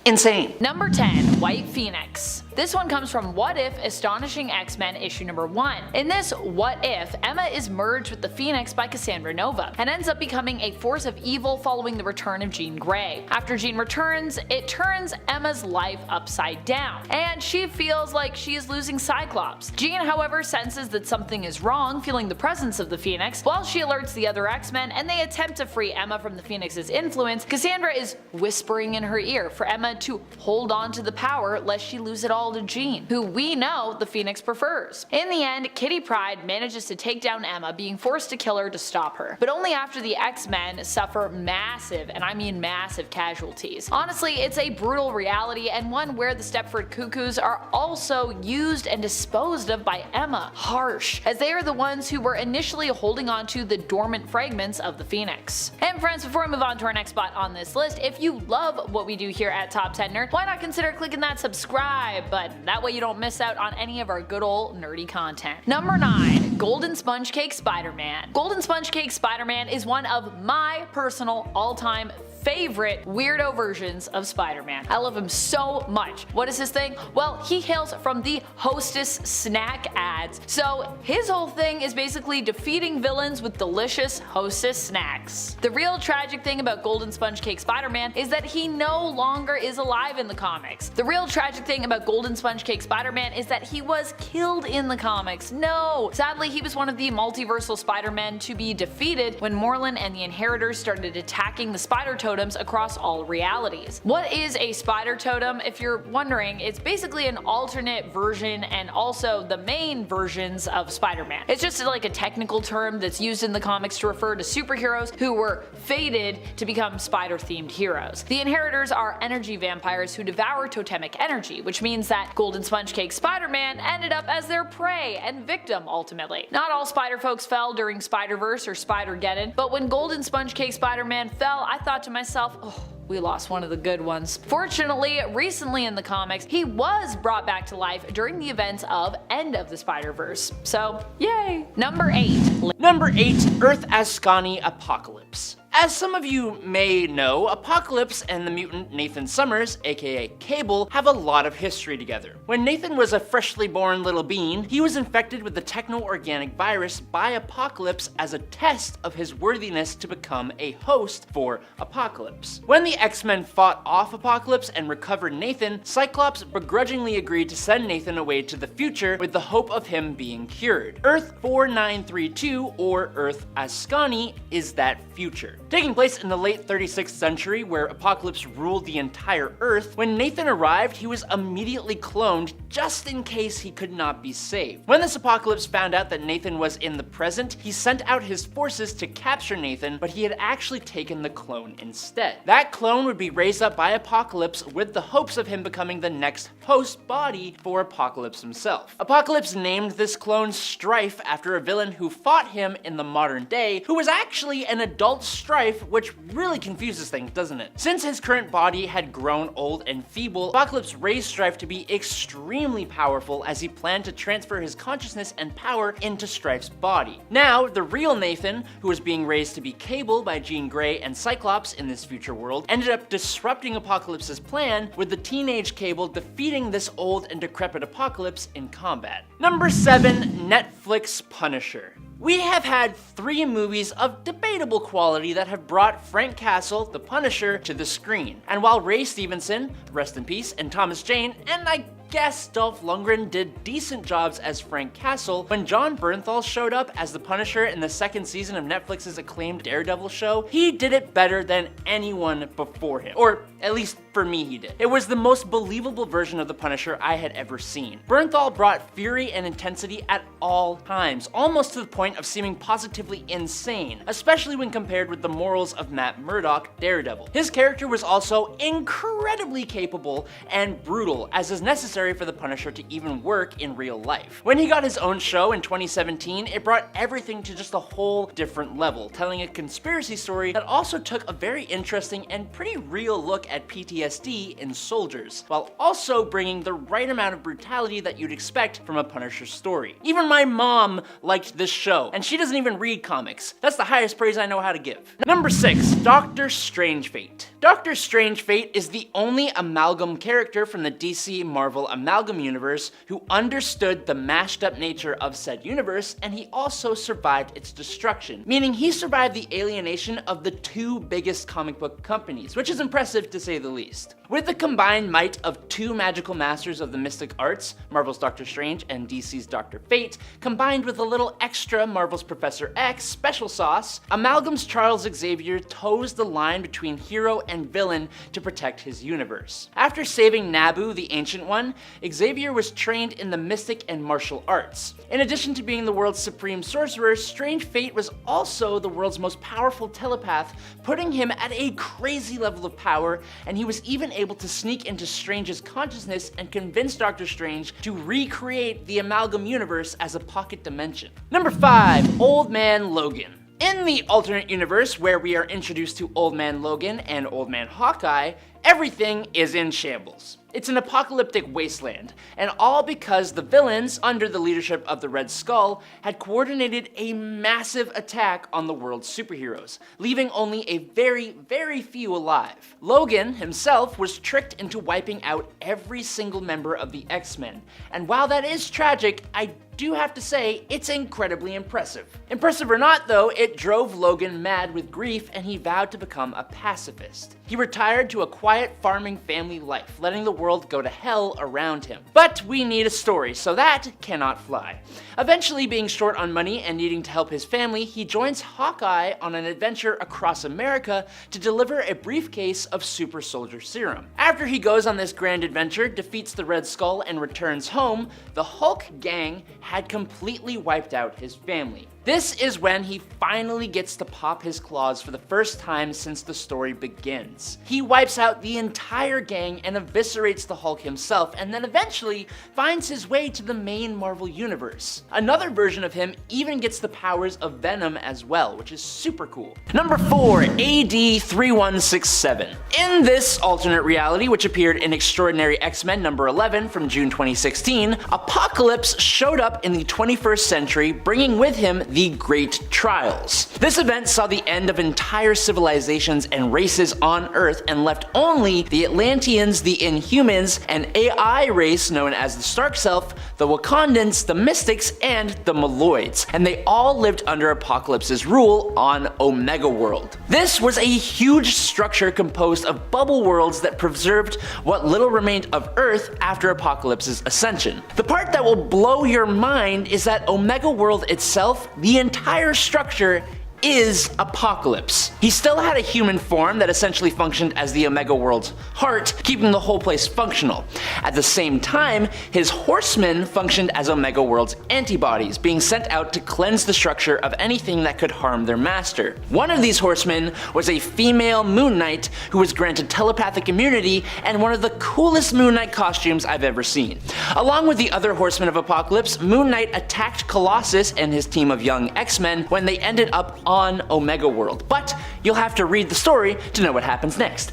Insane. Number 10, White Phoenix. This one comes from What If Astonishing X-Men issue number 1. In this What If, Emma is merged with the Phoenix by Cassandra Nova, and ends up becoming a force of evil following the return of Jean Grey. After Jean returns, it turns Emma's life upside down, and she feels like she is losing Cyclops. Jean, however, senses that something is wrong, feeling the presence of the Phoenix. While she alerts the other X-Men and they attempt to free Emma from the Phoenix's influence, Cassandra is whispering in her ear for Emma to hold on to the power lest she lose it all to Jean, who we know the Phoenix prefers. In the end, Kitty Pryde manages to take down Emma, being forced to kill her to stop her, but only after the X-Men suffer massive, and I mean massive, casualties. Honestly, it's a brutal reality, and one where the Stepford Cuckoos are also used and disposed of by Emma. Harsh, as they are the ones who were initially holding on to the dormant fragments of the Phoenix. And friends, before we move on to our next spot on this list, if you love what we do here at Top 10 Nerd, why not consider clicking that subscribe button? That way you don't miss out on any of our good old nerdy content. Number 9, Golden Sponge Cake Spider-Man. Golden Sponge Cake Spider-Man is one of my personal all-time favorite weirdo versions of Spider-Man. I love him so much. What is his thing? Well, he hails from the Hostess snack ads. So his whole thing is basically defeating villains with delicious Hostess snacks. The real tragic thing about Golden Sponge Cake Spider-Man is that he no longer is alive in the comics. The real tragic thing about Golden Sponge Cake Spider-Man is that he was killed in the comics. No! Sadly, he was one of the multiversal Spider-Men to be defeated when Morlun and the Inheritors started attacking the Spider Totems across all realities. What is a Spider Totem? If you're wondering, it's basically an alternate version and also the main versions of Spider-Man. It's just like a technical term that's used in the comics to refer to superheroes who were fated to become spider-themed heroes. The Inheritors are energy vampires who devour totemic energy, which means that Golden Sponge Cake Spider-Man ended up as their prey and victim ultimately. Not all Spider folks fell during Spider-Verse or Spider-Geddon, but when Golden Sponge Cake Spider-Man fell, I thought to myself, oh, we lost one of the good ones. Fortunately, recently in the comics, he was brought back to life during the events of End of the Spider-Verse. So, yay! Number 8. Number 8, Earth Ascani Apocalypse. As some of you may know, Apocalypse and the mutant Nathan Summers, aka Cable, have a lot of history together. When Nathan was a freshly born little bean, he was infected with the techno-organic virus by Apocalypse as a test of his worthiness to become a host for Apocalypse. When the X-Men fought off Apocalypse and recovered Nathan, Cyclops begrudgingly agreed to send Nathan away to the future with the hope of him being cured. Earth 4932, or Earth Ascani, is that future. Taking place in the late 36th century, where Apocalypse ruled the entire Earth, when Nathan arrived, he was immediately cloned just in case he could not be saved. When this Apocalypse found out that Nathan was in the present, he sent out his forces to capture Nathan, but he had actually taken the clone instead. That clone would be raised up by Apocalypse with the hopes of him becoming the next host body for Apocalypse himself. Apocalypse named this clone Strife after a villain who fought him in the modern day, who was actually an adult Strife strife, which really confuses things, doesn't it? Since his current body had grown old and feeble, Apocalypse raised Strife to be extremely powerful as he planned to transfer his consciousness and power into Strife's body. Now, the real Nathan, who was being raised to be Cable by Jean Grey and Cyclops in this future world, ended up disrupting Apocalypse's plan, with the teenage Cable defeating this old and decrepit Apocalypse in combat. Number 7, Netflix Punisher. We have had 3 movies of debatable quality that have brought Frank Castle, the Punisher, to the screen. And while Ray Stevenson, rest in peace, and Thomas Jane, and I guess Dolph Lundgren did decent jobs as Frank Castle, when Jon Bernthal showed up as the Punisher in the 2nd season of Netflix's acclaimed Daredevil show, he did it better than anyone before him. Or at least for me, he did. It was the most believable version of the Punisher I had ever seen. Bernthal brought fury and intensity at all times, almost to the point of seeming positively insane, especially when compared with the morals of Matt Murdock, Daredevil. His character was also incredibly capable and brutal, as is necessary for the Punisher to even work in real life. When he got his own show in 2017, it brought everything to just a whole different level, telling a conspiracy story that also took a very interesting and pretty real look at PTSD in soldiers, while also bringing the right amount of brutality that you'd expect from a Punisher story. Even my mom liked this show, and she doesn't even read comics. That's the highest praise I know how to give. Number 6, Doctor Strange Fate. Doctor Strange Fate is the only amalgam character from the DC Marvel Amalgam universe who understood the mashed up nature of said universe, and he also survived its destruction, meaning he survived the alienation of the 2 biggest comic book companies, which is impressive to say the least. With the combined might of 2 magical masters of the mystic arts, Marvel's Doctor Strange and DC's Doctor Fate, combined with a little extra Marvel's Professor X special sauce, Amalgam's Charles Xavier toes the line between hero and villain to protect his universe. After saving Naboo, the Ancient One, Xavier was trained in the mystic and martial arts. In addition to being the world's supreme sorcerer, Strange Fate was also the world's most powerful telepath, putting him at a crazy level of power, and he was even able to sneak into Strange's consciousness and convince Doctor Strange to recreate the Amalgam universe as a pocket dimension. Number 5, Old Man Logan. In the alternate universe where we are introduced to Old Man Logan and Old Man Hawkeye, everything is in shambles. It's an apocalyptic wasteland, and all because the villains, under the leadership of the Red Skull, had coordinated a massive attack on the world's superheroes, leaving only a very, very few alive. Logan himself was tricked into wiping out every single member of the X-Men, and while that is tragic, I do have to say it's incredibly impressive. Impressive or not though, it drove Logan mad with grief and he vowed to become a pacifist. He retired to a quiet farming family life, letting the world go to hell around him. But we need a story, so that cannot fly. Eventually being short on money and needing to help his family, he joins Hawkeye on an adventure across America to deliver a briefcase of super soldier serum. After he goes on this grand adventure, defeats the Red Skull and returns home, the Hulk gang had completely wiped out his family. This is when he finally gets to pop his claws for the first time since the story begins. He wipes out the entire gang and eviscerates the Hulk himself, and then eventually finds his way to the main Marvel universe. Another version of him even gets the powers of Venom as well, which is super cool. Number 4, AD 3167. In this alternate reality, which appeared in Extraordinary X-Men number 11 from June 2016, Apocalypse showed up in the 21st century, bringing with him the Great Trials. This event saw the end of entire civilizations and races on Earth and left only the Atlanteans, the Inhumans, an AI race known as the Stark Self, the Wakandans, the Mystics, and the Maloids, and they all lived under Apocalypse's rule on Omega World. This was a huge structure composed of bubble worlds that preserved what little remained of Earth after Apocalypse's ascension. The part that will blow your mind is that Omega World itself, the entire structure, is Apocalypse. He still had a human form that essentially functioned as the Omega World's heart, keeping the whole place functional. At the same time, his horsemen functioned as Omega World's antibodies, being sent out to cleanse the structure of anything that could harm their master. One of these horsemen was a female Moon Knight who was granted telepathic immunity and one of the coolest Moon Knight costumes I've ever seen. Along with the other horsemen of Apocalypse, Moon Knight attacked Colossus and his team of young X-Men when they ended up on Omega World, but you'll have to read the story to know what happens next.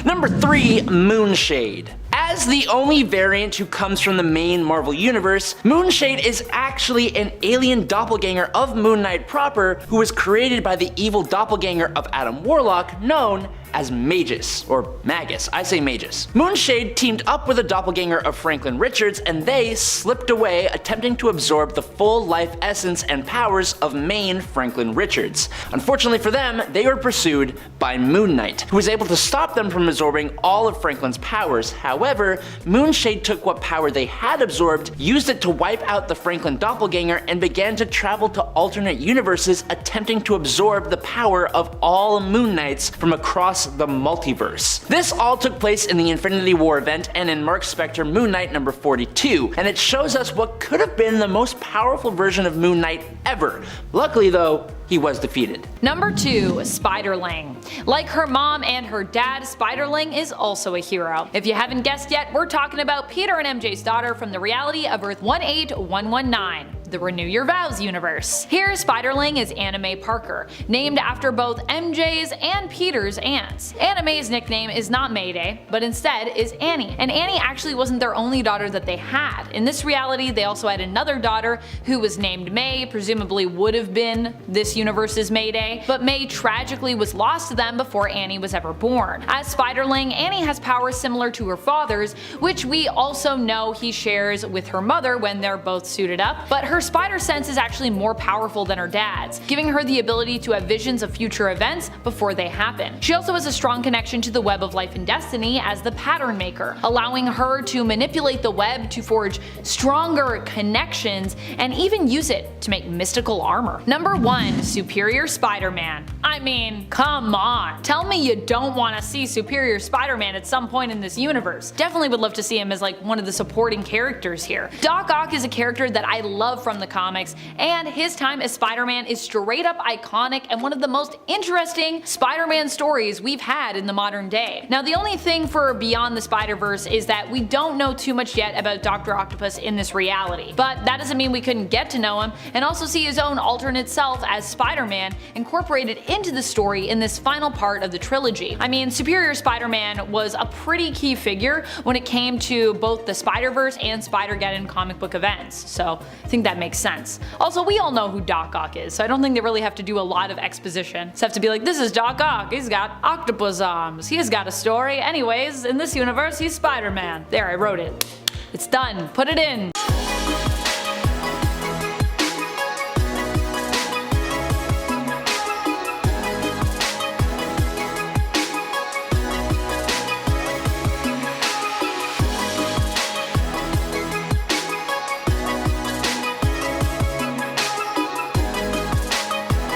Number 3, Moonshade. As the only variant who comes from the main Marvel universe, Moonshade is actually an alien doppelganger of Moon Knight proper, who was created by the evil doppelganger of Adam Warlock known as Magus, or Magus, I say Magus. Moonshade teamed up with a doppelganger of Franklin Richards, and they slipped away, attempting to absorb the full life essence and powers of main Franklin Richards. Unfortunately for them, they were pursued by Moon Knight, who was able to stop them from absorbing all of Franklin's powers. However, Moonshade took what power they had absorbed, used it to wipe out the Franklin doppelganger, and began to travel to alternate universes, attempting to absorb the power of all Moon Knights from across the multiverse. This all took place in the Infinity War event and in Mark Spector Moon Knight number 42, and it shows us what could have been the most powerful version of Moon Knight ever. Luckily though, he was defeated. Number 2, Spiderling. Like her mom and her dad, Spiderling is also a hero. If you haven't guessed yet, we're talking about Peter and MJ's daughter from the reality of Earth 18119. The Renew Your Vows universe. Here, Spiderling is Anna Mae Parker, named after both MJ's and Peter's aunts. Anna Mae's nickname is not Mayday, but instead is Annie. And Annie actually wasn't their only daughter that they had. In this reality, they also had another daughter who was named May, presumably would have been this universe's Mayday, but May tragically was lost to them before Annie was ever born. As Spiderling, Annie has powers similar to her father's, which we also know he shares with her mother when they're both suited up, but her spider sense is actually more powerful than her dad's, giving her the ability to have visions of future events before they happen. She also has a strong connection to the web of life and destiny as the pattern maker, allowing her to manipulate the web to forge stronger connections and even use it to make mystical armor. Number 1, Superior Spider-Man. I mean, come on. Tell me you don't want to see Superior Spider-Man at some point in this universe. Definitely would love to see him as like one of the supporting characters here. Doc Ock is a character that I love from the comics, and his time as Spider-Man is straight up iconic and one of the most interesting Spider-Man stories we've had in the modern day. Now, the only thing for Beyond the Spider-Verse is that we don't know too much yet about Dr. Octopus in this reality, but that doesn't mean we couldn't get to know him and also see his own alternate self as Spider-Man incorporated into the story in this final part of the trilogy. I mean, Superior Spider-Man was a pretty key figure when it came to both the Spider-Verse and Spider-Geddon comic book events, so I think that makes sense. Also, we all know who Doc Ock is, so I don't think they really have to do a lot of exposition. Just have to be like, this is Doc Ock, he's got octopus arms, he's got a story, anyways, in this universe he's Spider-Man. There, I wrote it. It's done. Put it in.